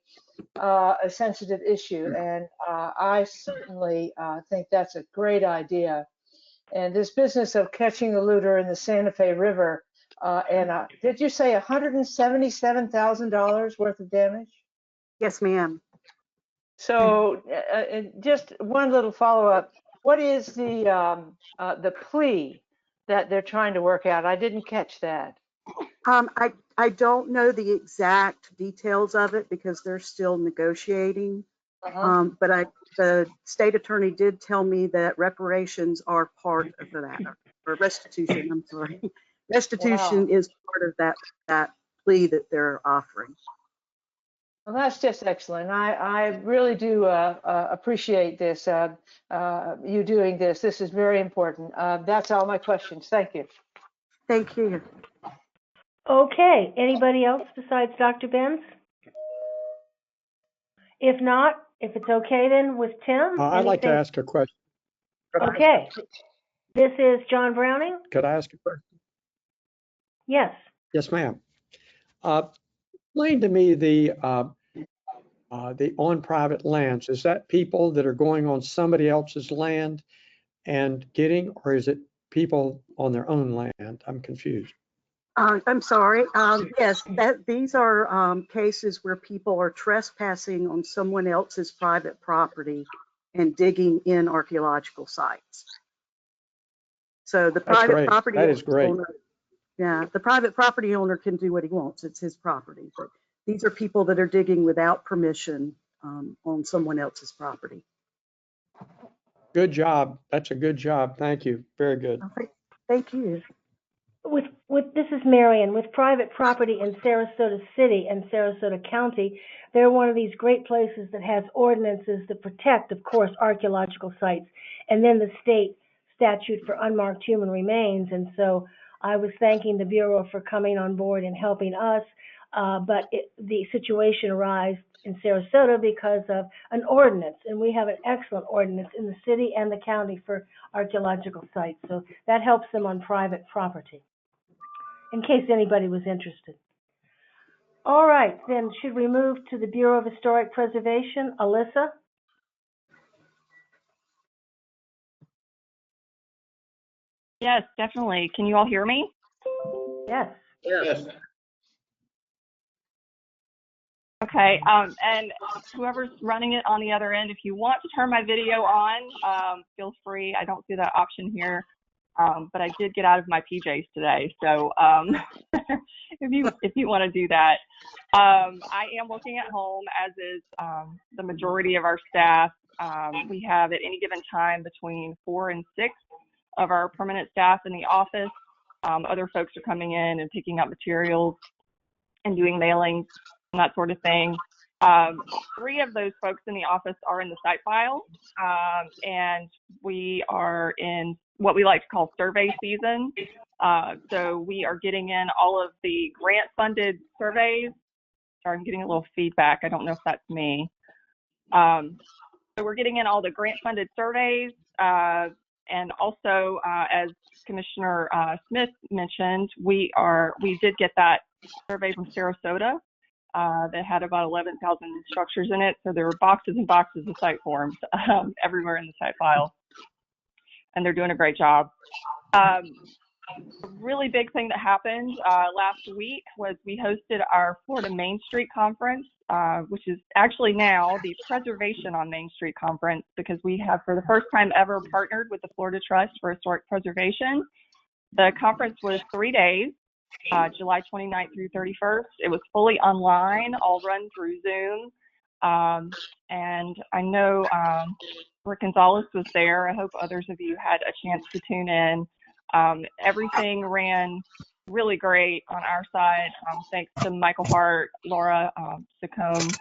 a sensitive issue, and I certainly think that's a great idea. And this business of catching the looter in the Santa Fe River, did you say $177,000 worth of damage? Yes, ma'am. So just one little follow-up. What is the plea that they're trying to work out? I didn't catch that. I don't know the exact details of it because they're still negotiating. But the state attorney did tell me that reparations are part of that, or restitution, I'm sorry. Restitution is part of that plea that they're offering. Well, that's just excellent. I really do appreciate this, you doing this. This is very important. That's all my questions. Thank you. Thank you. Okay, anybody else besides Dr. Benz? If not, if it's okay then with Tim? I'd like to ask a question. Okay. This is John Browning? Could I ask a question? Yes. Yes, ma'am. Explain to me the on private lands. Is that people that are going on somebody else's land and getting, or is it people on their own land? I'm confused. I'm sorry. Yes, these are cases where people are trespassing on someone else's private property and digging in archaeological sites. So the private property that is great. owner, yeah, the private property owner can do what he wants. It's his property. But these are people that are digging without permission on someone else's property. Good job. That's a good job. Thank you. Very good. Okay. Thank you. This is Marion. With private property in Sarasota City and Sarasota County, they're one of these great places that has ordinances that protect, of course, archaeological sites, and then the state statute for unmarked human remains. And so I was thanking the Bureau for coming on board and helping us, but the situation arose in Sarasota because of an ordinance, and we have an excellent ordinance in the city and the county for archaeological sites. So that helps them on private property, in case anybody was interested. All right, then should we move to the Bureau of Historic Preservation? Alyssa? Yes, definitely. Can you all hear me? Yes. Yes. Okay, and whoever's running it on the other end, if you want to turn my video on, feel free. I don't see that option here, but I did get out of my PJs today, so if you want to do that. I am working at home, as is the majority of our staff. We have at any given time between 4 and 6 of our permanent staff in the office. Other folks are coming in and picking up materials and doing mailings and that sort of thing. 3 of those folks in the office are in the site file, and we are in what we like to call survey season. So we are getting in all of the grant-funded surveys. Sorry, I'm getting a little feedback. I don't know if that's me. So we're getting in all the grant-funded surveys, and also, as Commissioner Smith mentioned, we did get that survey from Sarasota that had about 11,000 structures in it. So there were boxes and boxes of site forms everywhere in the site file, and they're doing a great job. A really big thing that happened last week was we hosted our Florida Main Street Conference, which is actually now the Preservation on Main Street Conference, because we have, for the first time ever, partnered with the Florida Trust for Historic Preservation. The conference was 3 days, July 29th through 31st. It was fully online, all run through Zoom. And I know Rick Gonzalez was there. I hope others of you had a chance to tune in. Everything ran really great on our side, thanks to Michael Hart, Laura Sacombe,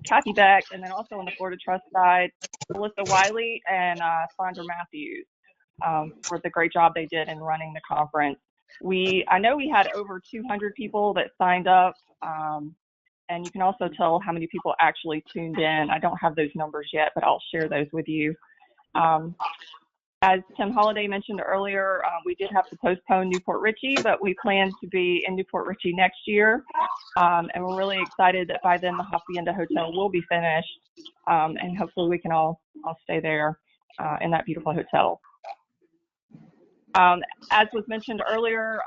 Kathy Beck, and then also on the Florida Trust side, Melissa Wiley and Sandra Matthews for the great job they did in running the conference. I know we had over 200 people that signed up, and you can also tell how many people actually tuned in. I don't have those numbers yet, but I'll share those with you. As Tim Holliday mentioned earlier, we did have to postpone Newport Richey, but we plan to be in Newport Richey next year. And we're really excited that by then the Hacienda Hotel will be finished. And hopefully we can all stay there in that beautiful hotel. As was mentioned earlier,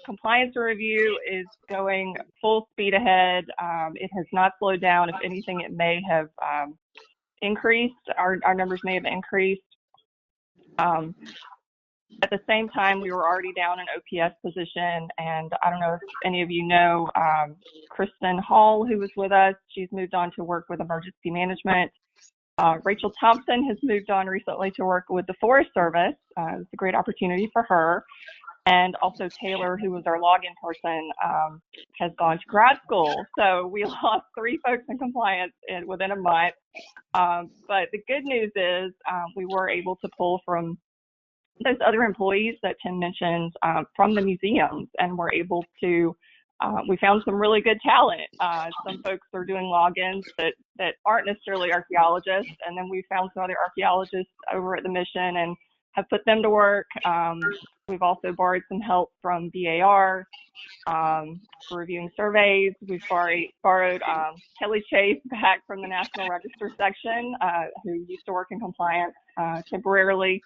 compliance review is going full speed ahead. It has not slowed down. If anything, it may have increased. Our numbers may have increased. At the same time, we were already down an OPS position, and I don't know if any of you know Kristen Hall, who was with us. She's moved on to work with emergency management. Rachel Thompson has moved on recently to work with the Forest Service. It's a great opportunity for her. And also Taylor, who was our login person, has gone to grad school. So we lost 3 folks in compliance within a month. But the good news is we were able to pull from those other employees that Tim mentioned from the museums, and we're able to, we found some really good talent. Some folks are doing logins that aren't necessarily archaeologists, and then we found some other archaeologists over at the mission and have put them to work. We've also borrowed some help from BAR for reviewing surveys. We've borrowed Kelly Chase back from the National Register section, who used to work in compliance temporarily.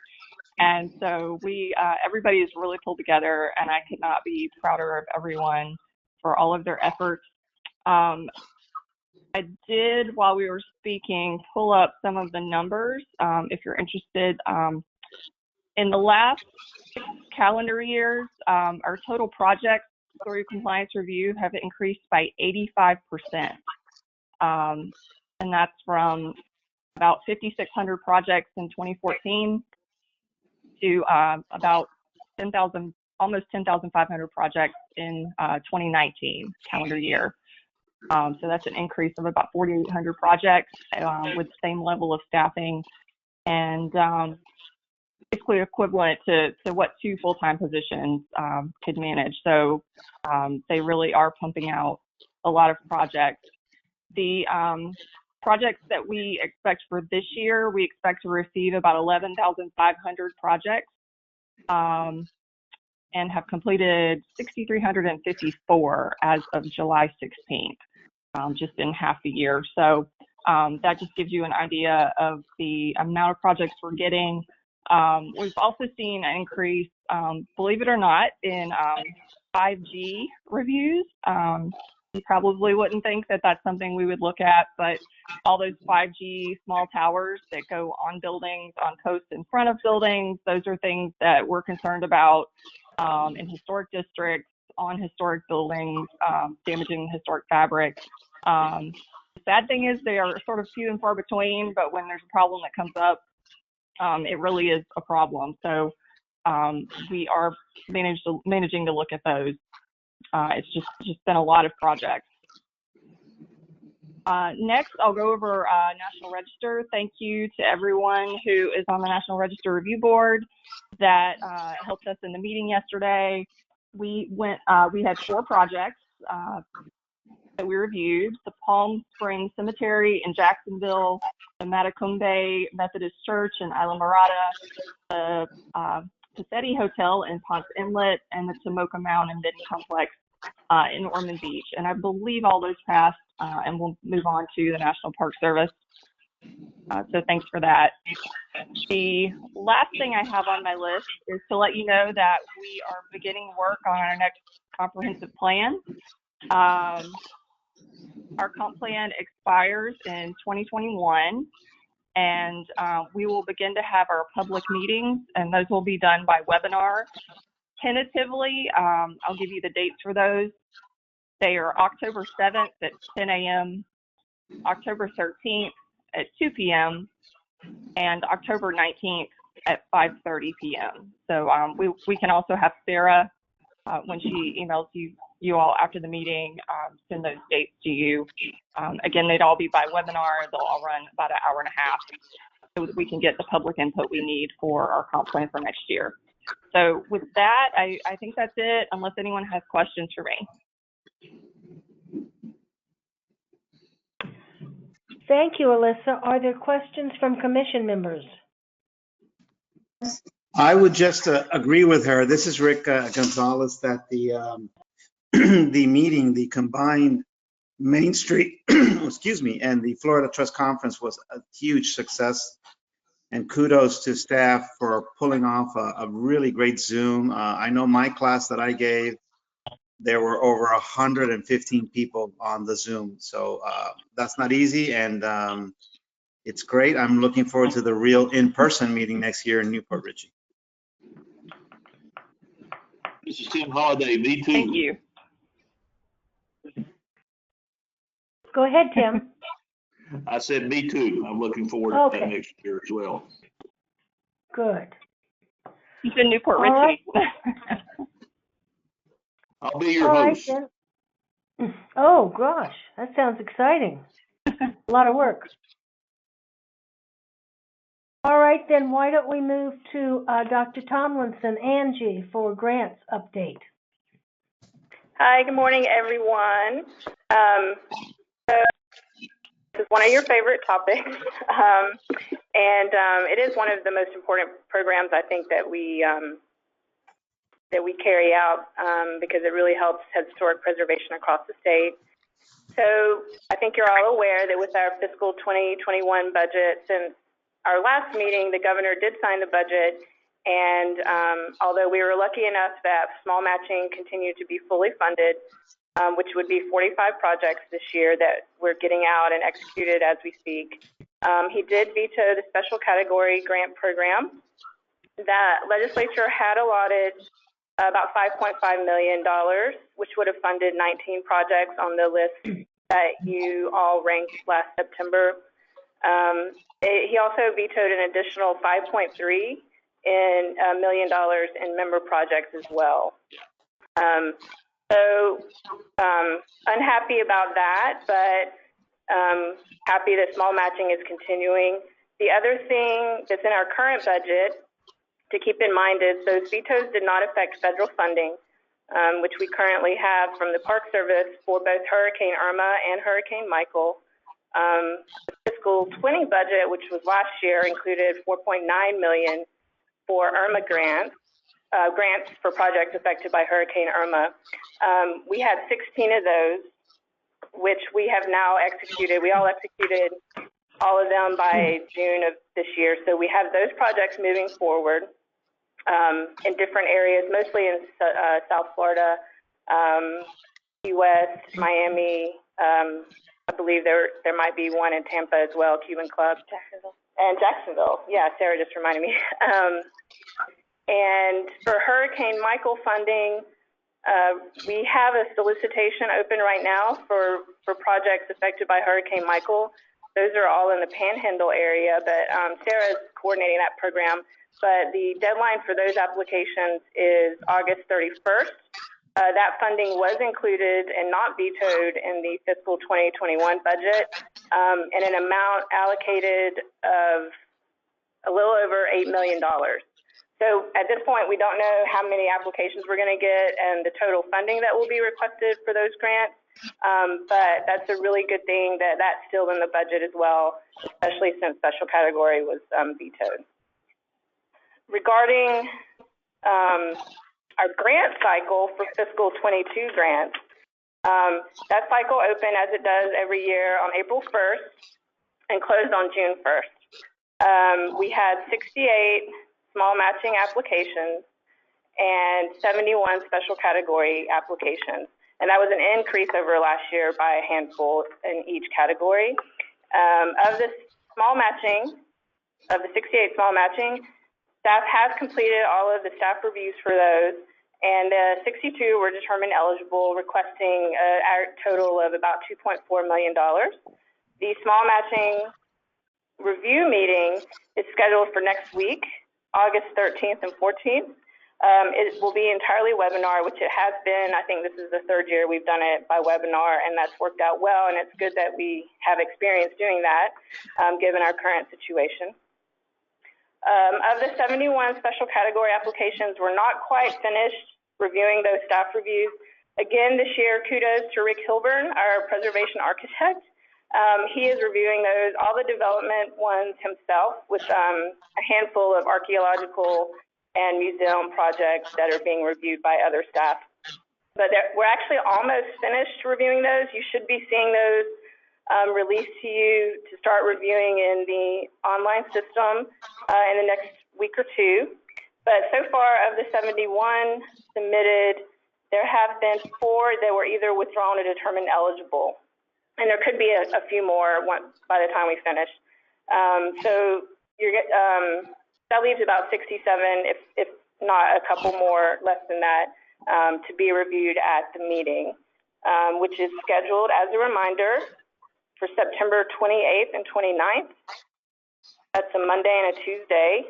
And so everybody is really pulled together, and I could not be prouder of everyone for all of their efforts. I did, while we were speaking, pull up some of the numbers, if you're interested. In the last 6 calendar years, our total projects through compliance review have increased by 85%. And that's from about 5,600 projects in 2014 to about 10,000, almost 10,500 projects in 2019 calendar year. So that's an increase of about 4,800 projects with the same level of staffing, and basically equivalent to what 2 full-time positions could manage. So they really are pumping out a lot of projects. The projects that we expect for this year, we expect to receive about 11,500 projects and have completed 6,354 as of July 16th, just in half a year. So that just gives you an idea of the amount of projects we're getting. We've also seen an increase, believe it or not, in 5G reviews. You probably wouldn't think that that's something we would look at, but all those 5G small towers that go on buildings, on posts in front of buildings, those are things that we're concerned about in historic districts, on historic buildings, damaging historic fabric. The sad thing is they are sort of few and far between, but when there's a problem that comes up, it really is a problem. So we are managing to look at those. It's just been a lot of projects. Next, I'll go over National Register. Thank you to everyone who is on the National Register Review Board that helped us in the meeting yesterday. We had 4 projects that we reviewed: the Palm Springs Cemetery in Jacksonville, the Matacumbe Methodist Church in Isla Mirada, the Pacetti Hotel in Ponce Inlet, and the Tomoka Mound and Midden Complex in Ormond Beach. And I believe all those passed, and we'll move on to the National Park Service. So thanks for that. The last thing I have on my list is to let you know that we are beginning work on our next comprehensive plan. Our comp plan expires in 2021, and we will begin to have our public meetings, and those will be done by webinar. Tentatively, I'll give you the dates for those. They are October 7th at 10 a.m., October 13th at 2 p.m., and October 19th at 5:30 p.m. So we can also have Sarah, when she emails you all after the meeting, send those dates to you. Again, they'd all be by webinar. They'll all run about an hour and a half so that we can get the public input we need for our comp plan for next year. So with that, I think that's it, unless anyone has questions for me. Thank you, Alyssa. Are there questions from commission members? I would just agree with her. This is Rick Gonzalez, that the the meeting, the combined Main Street, excuse me, and the Florida Trust Conference was a huge success. And kudos to staff for pulling off a really great Zoom. I know my class that I gave, there were over 115 people on the Zoom. So that's not easy, and it's great. I'm looking forward to the real in-person meeting next year in Newport Richey. This is Tim Holiday, me too. Thank you. Go ahead, Tim. I said me too. I'm looking forward to Okay. that next year as well. Good. He's in Newport All right. Richey. I'll be your All right, host. then. Oh, gosh, that sounds exciting. A lot of work. All right, then why don't we move to Dr. Tomlinson, Angie, for grants update. Hi, good morning, everyone. So this is one of your favorite topics, and it is one of the most important programs I think that we carry out because it really helps historic preservation across the state. So I think you're all aware that with our fiscal 2021 budget, since our last meeting, the governor did sign the budget, and although we were lucky enough that small matching continued to be fully funded, which would be 45 projects this year that we're getting out and executed as we speak, he did veto the special category grant program. That legislature had allotted about $5.5 million, which would have funded 19 projects on the list that you all ranked last September. He also vetoed an additional $5.3 million in member projects as well. So unhappy about that, but happy that small matching is continuing. The other thing that's in our current budget to keep in mind is those vetoes did not affect federal funding, which we currently have from the Park Service for both Hurricane Irma and Hurricane Michael. The fiscal 20 budget, which was last year, included $4.9 million for Irma grants for projects affected by Hurricane Irma. We had 16 of those, which we have now executed. We all executed all of them by June of this year. So we have those projects moving forward in different areas, mostly in South Florida, Key West, Miami. I believe there might be one in Tampa as well, Cuban Club. Jacksonville. Yeah, Sarah just reminded me. And for Hurricane Michael funding, we have a solicitation open right now for projects affected by Hurricane Michael. Those are all in the Panhandle area, but Sarah's coordinating that program. But the deadline for those applications is August 31st. That funding was included and not vetoed in the fiscal 2021 budget, and an amount allocated of a little over $8 million. So at this point, we don't know how many applications we're going to get and the total funding that will be requested for those grants. But that's a really good thing that that's still in the budget as well, especially since special category was vetoed. Regarding our grant cycle for fiscal 22 grants, that cycle opened as it does every year on April 1st and closed on June 1st. We had 68 small matching applications and 71 special category applications. And that was an increase over last year by a handful in each category. Of the small matching, of the 68 small matching, staff has completed all of the staff reviews for those, and 62 were determined eligible, requesting a total of about $2.4 million. The small matching review meeting is scheduled for next week, August 13th and 14th. It will be entirely webinar, which it has been. I think this is the third year we've done it by webinar, and that's worked out well, and it's good that we have experience doing that, given our current situation. Of the 71 special category applications, we're not quite finished reviewing those staff reviews. Again, this year, kudos to Rick Hilburn, our preservation architect. He is reviewing those, all the development ones himself, with a handful of archaeological and museum projects that are being reviewed by other staff. But we're actually almost finished reviewing those. You should be seeing those released to you to start reviewing in the online system in the next week or two. But so far, of the 71 submitted, there have been 4 that were either withdrawn or determined eligible. And there could be a few more by the time we finish. So that leaves about 67, if not a couple more, less than that, to be reviewed at the meeting, which is scheduled, as a reminder, for September 28th and 29th. That's a Monday and a Tuesday.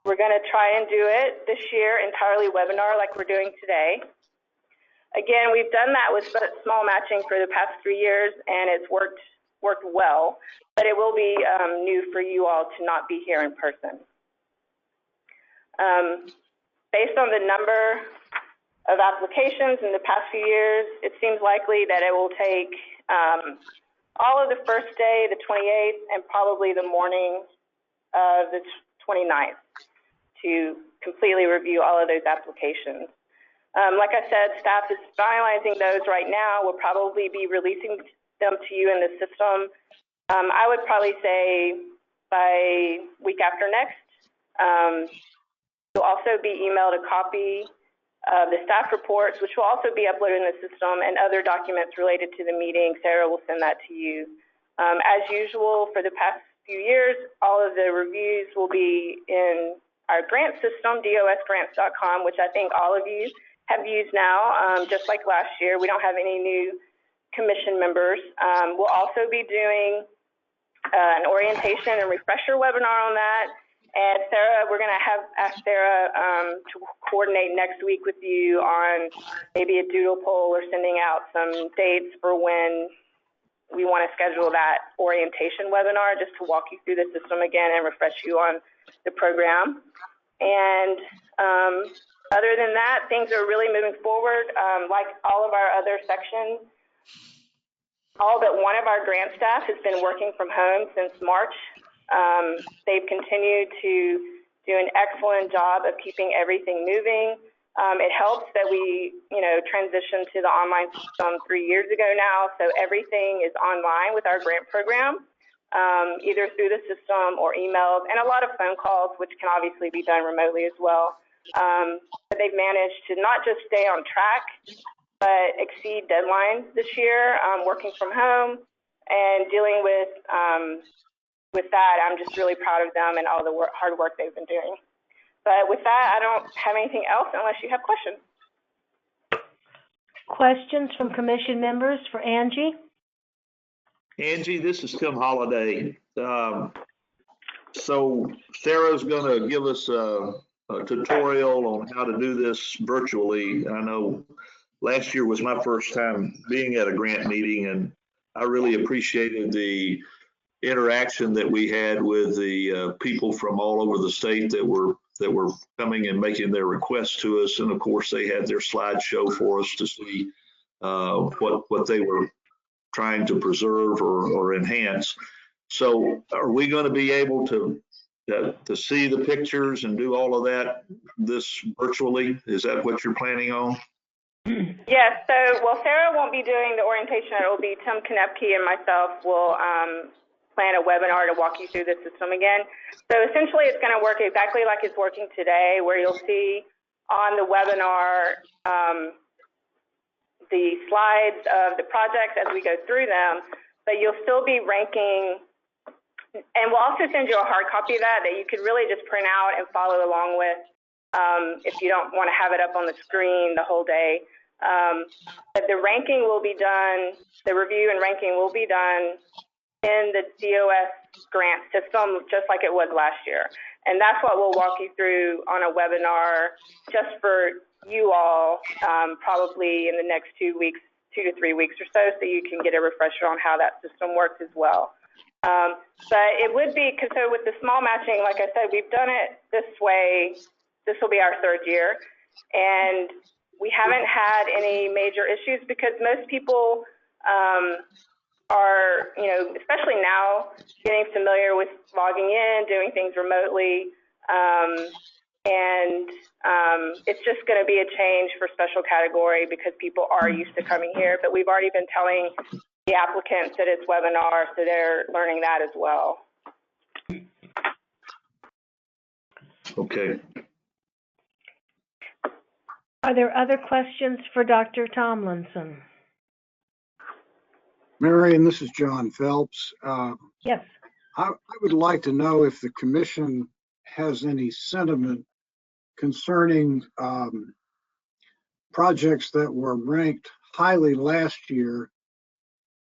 We're going to try and do it this year entirely webinar like we're doing today. Again, we've done that with small matching for the past 3 years, and it's worked well, but it will be new for you all to not be here in person. Based on the number of applications in the past few years, it seems likely that it will take all of the first day, the 28th, and probably the morning of the 29th to completely review all of those applications. Like I said, staff is finalizing those right now. We'll probably be releasing them to you in the system. I would probably say by week after next. You'll also be emailed a copy of the staff reports, which will also be uploaded in the system, and other documents related to the meeting. Sarah will send that to you. As usual, for the past few years, all of the reviews will be in our grant system, dosgrants.com, which I think all of you have used now, just like last year. We don't have any new commission members. We'll also be doing an orientation and refresher webinar on that. And Sarah, we're going to ask Sarah to coordinate next week with you on maybe a doodle poll or sending out some dates for when we want to schedule that orientation webinar, just to walk you through the system again and refresh you on the program. And other than that, things are really moving forward. Like all of our other sections, all but one of our grant staff has been working from home since March. They've continued to do an excellent job of keeping everything moving. It helps that we, transitioned to the online system 3 years ago now, so everything is online with our grant program, either through the system or emails, and a lot of phone calls, which can obviously be done remotely as well. But they've managed to not just stay on track, but exceed deadlines this year, working from home and dealing with that. I'm just really proud of them and all the hard work they've been doing. But with that, I don't have anything else unless you have questions. Questions from commission members for Angie? Angie, this is Tim Holliday. So Sarah's going to give us a tutorial on how to do this virtually. I know last year was my first time being at a grant meeting, and I really appreciated the interaction that we had with the people from all over the state that were coming and making their requests to us. And of course, they had their slideshow for us to see what they were trying to preserve or enhance. So are we going to be able to see the pictures and do all of that this virtually? Is that what you're planning on? Yes, Sarah won't be doing the orientation. It will be Tim Knepke and myself will plan a webinar to walk you through the system again. So essentially it's going to work exactly like it's working today, where you'll see on the webinar the slides of the projects as we go through them, but you'll still be ranking, and we'll also send you a hard copy of that you could really just print out and follow along with if you don't want to have it up on the screen the whole day. But the ranking will be done, the review and ranking will be done in the DOS grant system, just like it was last year. And that's what we'll walk you through on a webinar just for you all, probably in the next 2 weeks, 2 to 3 weeks or so you can get a refresher on how that system works as well. But it would be, so with the small matching, like I said, we've done it this way. This will be our 3rd year. And we haven't had any major issues because most people are, especially now, getting familiar with logging in, doing things remotely. It's just going to be a change for special category because people are used to coming here. But we've already been telling the applicants at its webinar, so they're learning that as well. Okay. Are there other questions for Dr. Tomlinson? Marion, this is John Phelps. Yes. I would like to know if the commission has any sentiment concerning projects that were ranked highly last year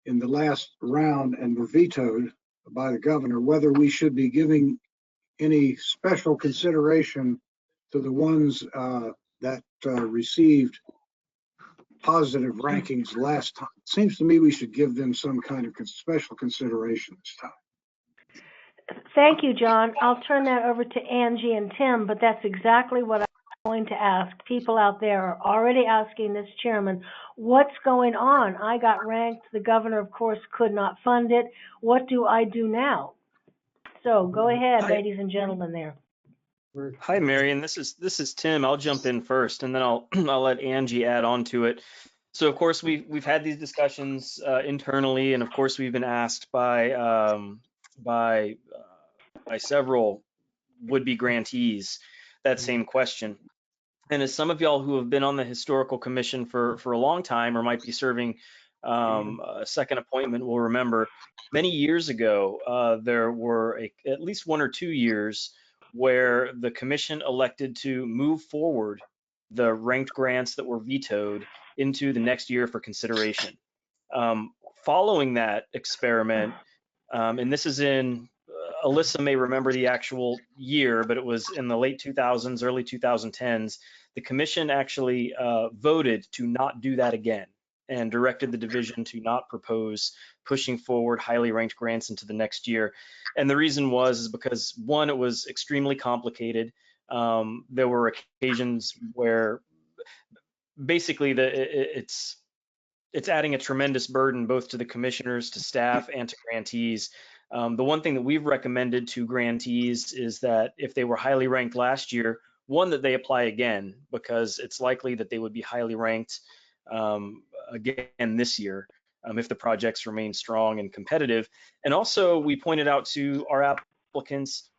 in the last round and were vetoed by the governor, whether we should be giving any special consideration to the ones that received positive rankings last time. It seems to me we should give them some kind of special consideration this time. Thank you, John. I'll turn that over to Angie and Tim, but that's exactly what I'm going to ask. People out there are already asking this chairman, what's going on? I got ranked. The governor, of course, could not fund it. What do I do now? So go ahead, ladies and gentlemen there. Hi, Marion. This is Tim. I'll jump in first, and then I'll let Angie add on to it. So, of course, we've had these discussions internally, and of course, we've been asked by several would-be grantees that same question. And as some of y'all who have been on the historical commission for a long time, or might be serving a second appointment, will remember many years ago there were at least 1 or 2 years where the commission elected to move forward the ranked grants that were vetoed into the next year for consideration. Following that experiment, and this is in, Alyssa may remember the actual year, but it was in the late 2000s, early 2010s, the commission actually voted to not do that again and directed the division to not propose pushing forward highly ranked grants into the next year. And the reason was because, one, it was extremely complicated. There were occasions where basically it's adding a tremendous burden both to the commissioners, to staff, and to grantees. The one thing that we've recommended to grantees is that if they were highly ranked last year, one, that they apply again, because it's likely that they would be highly ranked again this year if the projects remain strong and competitive. And also, we pointed out to our applicants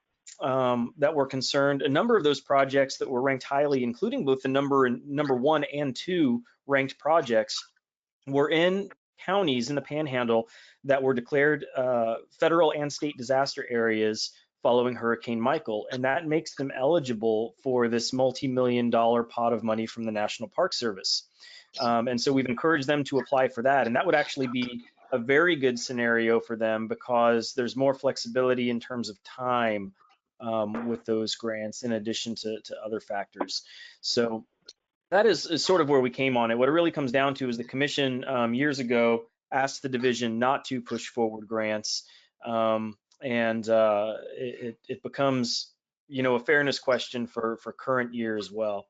that were concerned, a number of those projects that were ranked highly, including both the number 1 and 2 ranked projects, were in counties in the Panhandle that were declared federal and state disaster areas following Hurricane Michael, and that makes them eligible for this multi-million-dollar pot of money from the National Park Service. And so we've encouraged them to apply for that, and that would actually be a very good scenario for them because there's more flexibility in terms of time with those grants in addition to other factors. So that is sort of where we came on it. What it really comes down to is the commission years ago asked the division not to push forward grants, and it becomes, a fairness question for current year as well.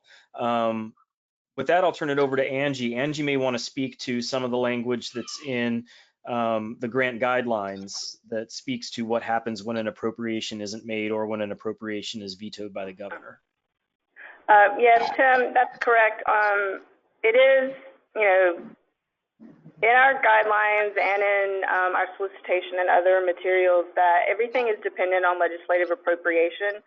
With that, I'll turn it over to Angie. Angie may want to speak to some of the language that's in the grant guidelines that speaks to what happens when an appropriation isn't made or when an appropriation is vetoed by the governor. Yes, Tim, that's correct. It is, in our guidelines and in our solicitation and other materials that everything is dependent on legislative appropriation.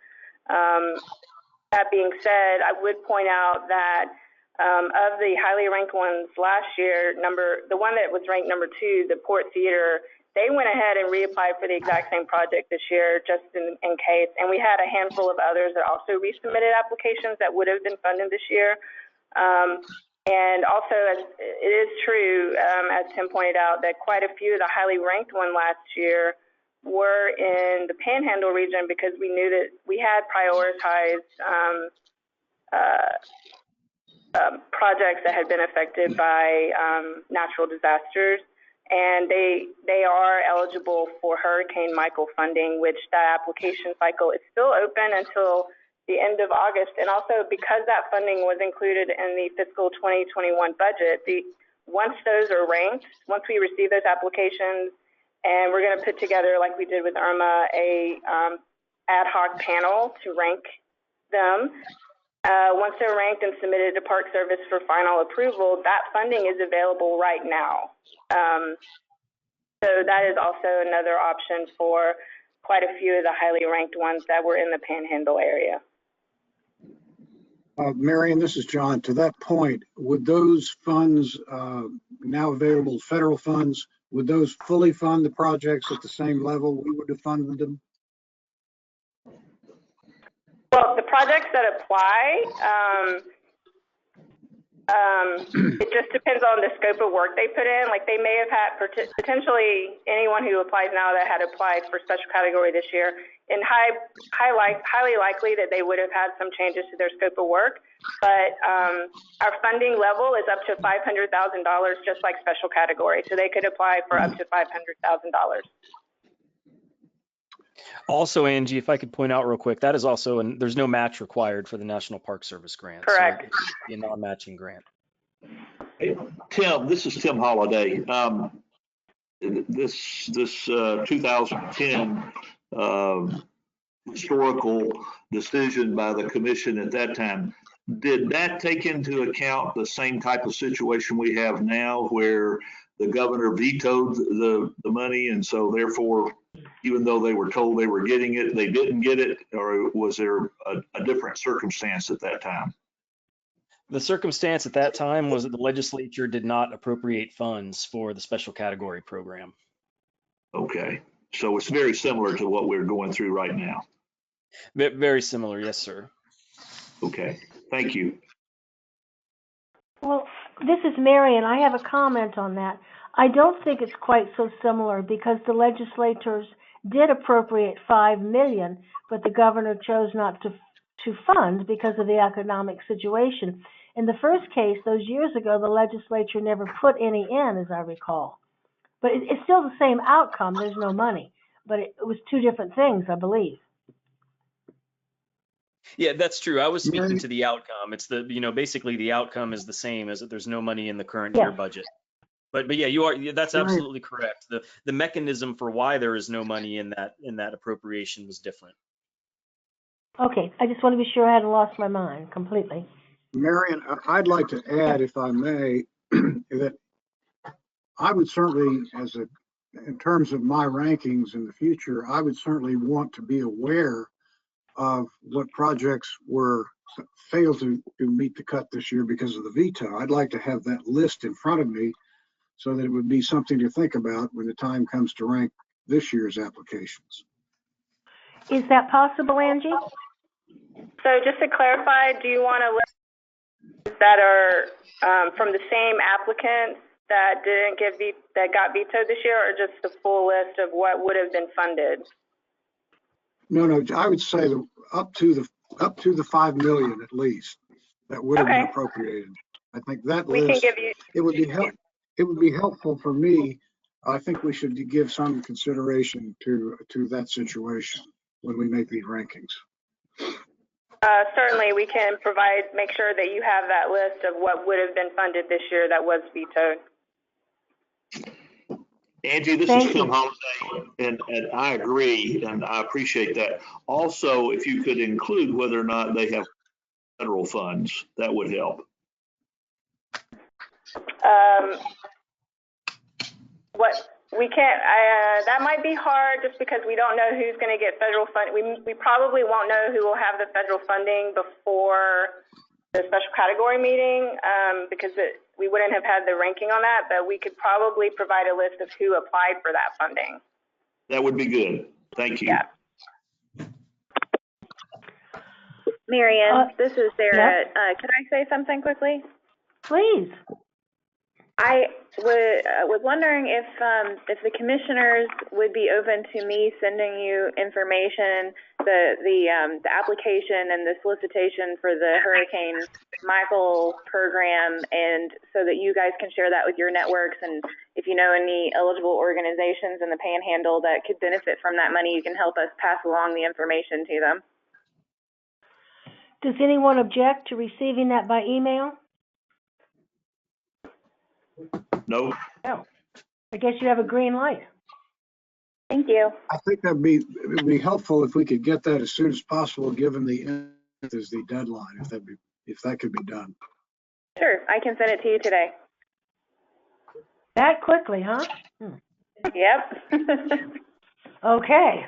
That being said, I would point out that of the highly ranked ones last year, the one that was ranked number 2, the Port Theater, they went ahead and reapplied for the exact same project this year, just in case. And we had a handful of others that also resubmitted applications that would have been funded this year. And also, it is true, as Tim pointed out, that quite a few of the highly ranked ones last year were in the Panhandle region because we knew that we had prioritized projects that had been affected by natural disasters. And they are eligible for Hurricane Michael funding, which that application cycle is still open until the end of August. And also because that funding was included in the fiscal 2021 budget, once those are ranked, once we receive those applications, and we're going to put together, like we did with Irma, a ad hoc panel to rank them. Once they're ranked and submitted to Park Service for final approval, that funding is available right now. So that is also another option for quite a few of the highly ranked ones that were in the Panhandle area. Marion, this is John. To that point, would those funds, now available federal funds, would those fully fund the projects at the same level we would have funded them? Well, the projects that apply, it just depends on the scope of work they put in. Like they may have had potentially anyone who applies now that had applied for special category this year, and highly likely that they would have had some changes to their scope of work. But our funding level is up to $500,000, just like special category. So they could apply for up to $500,000. Also, Angie, if I could point out real quick, that is also, and there's no match required for the National Park Service grant. Correct. So it's a non-matching grant. Hey, Tim, this is Tim Holiday. This 2010 historical decision by the commission at that time, did that take into account the same type of situation we have now where the governor vetoed the money, and so therefore, even though they were told they were getting it, they didn't get it? Or was there a different circumstance at that time? The circumstance at that time was that the legislature did not appropriate funds for the special category program. Okay, so it's very similar to what we're going through right now. Very similar, yes, sir. Okay, thank you. Well, this is Marion. I have a comment on that. I don't think it's quite so similar because the legislators did appropriate $5 million, but the governor chose not to fund because of the economic situation. In the first case, those years ago, the legislature never put any in, as I recall. But it's still the same outcome. There's no money, but it was two different things, I believe. Yeah, that's true. I was speaking to the outcome. It's the, basically the outcome is the same, as that there's no money in the current year budget. But yeah, that's absolutely correct. The mechanism for why there is no money in that appropriation was different. Okay, I just want to be sure I hadn't lost my mind completely. Marion, I'd like to add, if I may, that I would certainly, in terms of my rankings in the future, I would certainly want to be aware of what projects failed to meet the cut this year because of the veto. I'd like to have that list in front of me so that it would be something to think about when the time comes to rank this year's applications. Is that possible, Angie? So just to clarify, do you want to list that are from the same applicants that that got vetoed this year, or just the full list of what would have been funded? No, I would say up to the $5 million at least that would have been appropriated. I think that list, it would be helpful for me. I think we should give some consideration to that situation when we make these rankings. Certainly, we can make sure that you have that list of what would have been funded this year that was vetoed. Angie, this is Tim Holiday, and I agree, and I appreciate that. Also, if you could include whether or not they have federal funds, that would help. That might be hard just because we don't know who's going to get federal funding. We probably won't know who will have the federal funding before the special category meeting because we wouldn't have had the ranking on that, but we could probably provide a list of who applied for that funding. That would be good. Thank you. Yeah. Marion, this is Sarah. Yeah. Can I say something quickly? Please. I was wondering if the commissioners would be open to me sending you information, the application and the solicitation for the Hurricane Michael program, and so that you guys can share that with your networks. And if you know any eligible organizations in the Panhandle that could benefit from that money, you can help us pass along the information to them. Does anyone object to receiving that by email? No. No. I guess you have a green light. Thank you. I think it would be helpful if we could get that as soon as possible, given the deadline, if that could be done. Sure, I can send it to you today. That quickly, huh? Yep. Okay.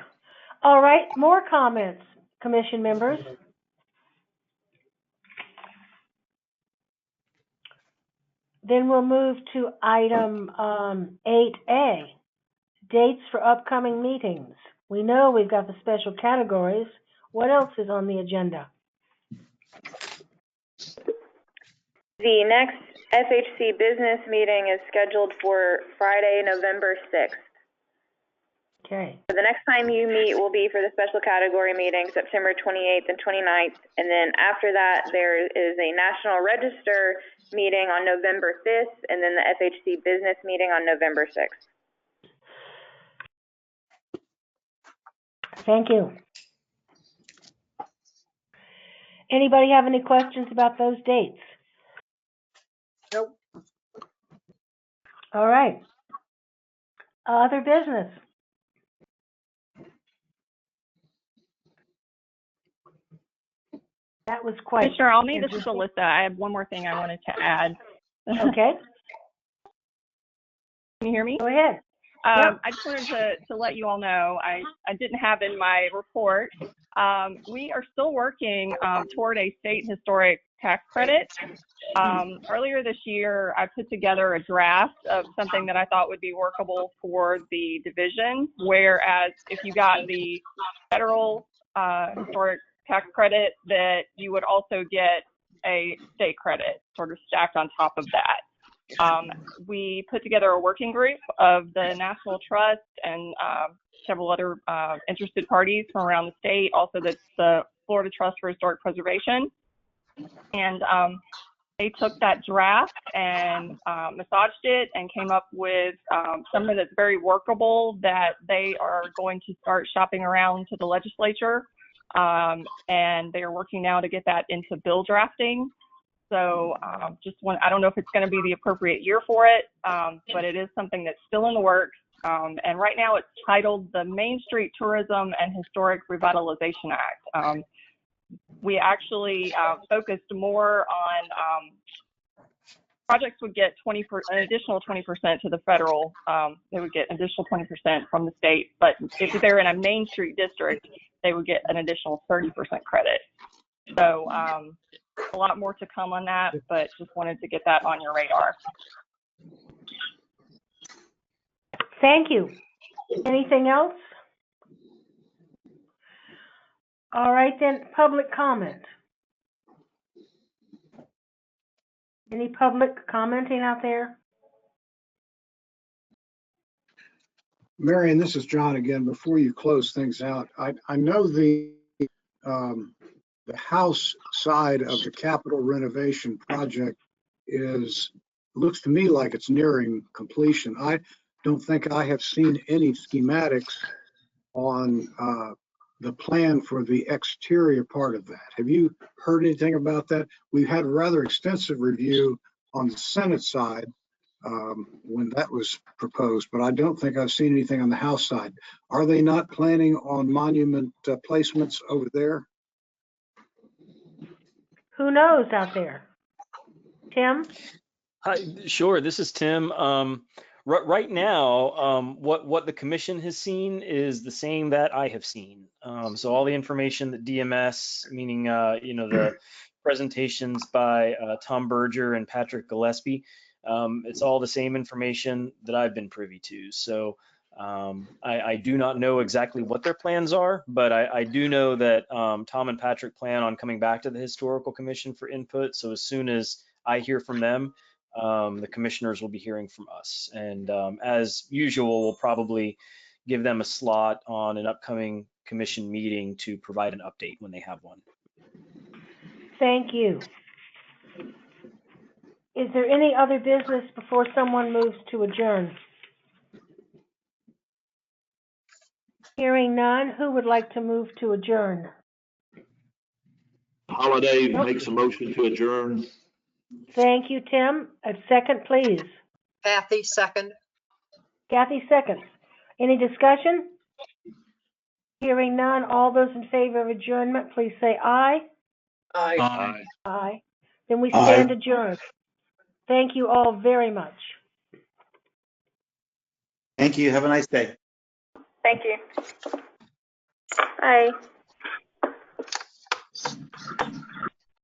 All right, more comments, commission members? Then we'll move to item 8A, dates for upcoming meetings. We know we've got the special categories. What else is on the agenda? The next FHC business meeting is scheduled for Friday, November 6th. Okay. So the next time you meet will be for the special category meeting, September 28th and 29th. And then after that, there is a National Register meeting on November 5th, and then the FHC business meeting on November 6th. Thank you. Anybody have any questions about those dates? Nope. All right. Other business? That was quite Commissioner Almy, this is interesting. Alyssa. I have one more thing I wanted to add. Okay. Can you hear me? Go ahead. Yep. I just wanted to let you all know, I didn't have in my report, we are still working toward a state historic tax credit. Earlier this year, I put together a draft of something that I thought would be workable for the division, whereas if you got the federal historic tax credit, that you would also get a state credit sort of stacked on top of that. We put together a working group of the National Trust and several other interested parties from around the state, also the Florida Trust for Historic Preservation. And they took that draft and massaged it and came up with something that's very workable that they are going to start shopping around to the legislature. And they are working now to get that into bill drafting. So I don't know if it's going to be the appropriate year for it, but it is something that's still in the works. And right now it's titled the Main Street Tourism and Historic Revitalization Act. We actually focused more on projects would get an additional 20% to the federal. They would get an additional 20% from the state. But if they're in a Main Street district, they would get an additional 30% credit. So a lot more to come on that, but just wanted to get that on your radar. Thank you. Anything else? All right then, public comment. Any public commenting out there? Marion, this is John again. Before you close things out, I know the house side of the capital renovation project looks to me like it's nearing completion. I don't think I have seen any schematics on the plan for the exterior part of that. Have you heard anything about that? We've had a rather extensive review on the Senate side when that was proposed, but I don't think I've seen anything on the House side. Are they not planning on monument placements over there? Who knows out there? Tim? Hi, sure. This is Tim. Right now, what the commission has seen is the same that I have seen. So all the information that DMS, meaning the presentations by Tom Berger and Patrick Gillespie, it's all the same information that I've been privy to. So I do not know exactly what their plans are, but I do know that Tom and Patrick plan on coming back to the Historical Commission for input. So as soon as I hear from them, the commissioners will be hearing from us. And as usual, we'll probably give them a slot on an upcoming commission meeting to provide an update when they have one. Thank you. Is there any other business before someone moves to adjourn? Hearing none, who would like to move to adjourn? Holiday makes a motion to adjourn. Thank you, Tim. A second, please. Kathy, second. Kathy, seconds. Any discussion? Hearing none, all those in favor of adjournment, please say aye. Aye. Aye. Aye. Then we stand adjourned. Thank you all very much. Thank you. Have a nice day. Thank you. Bye.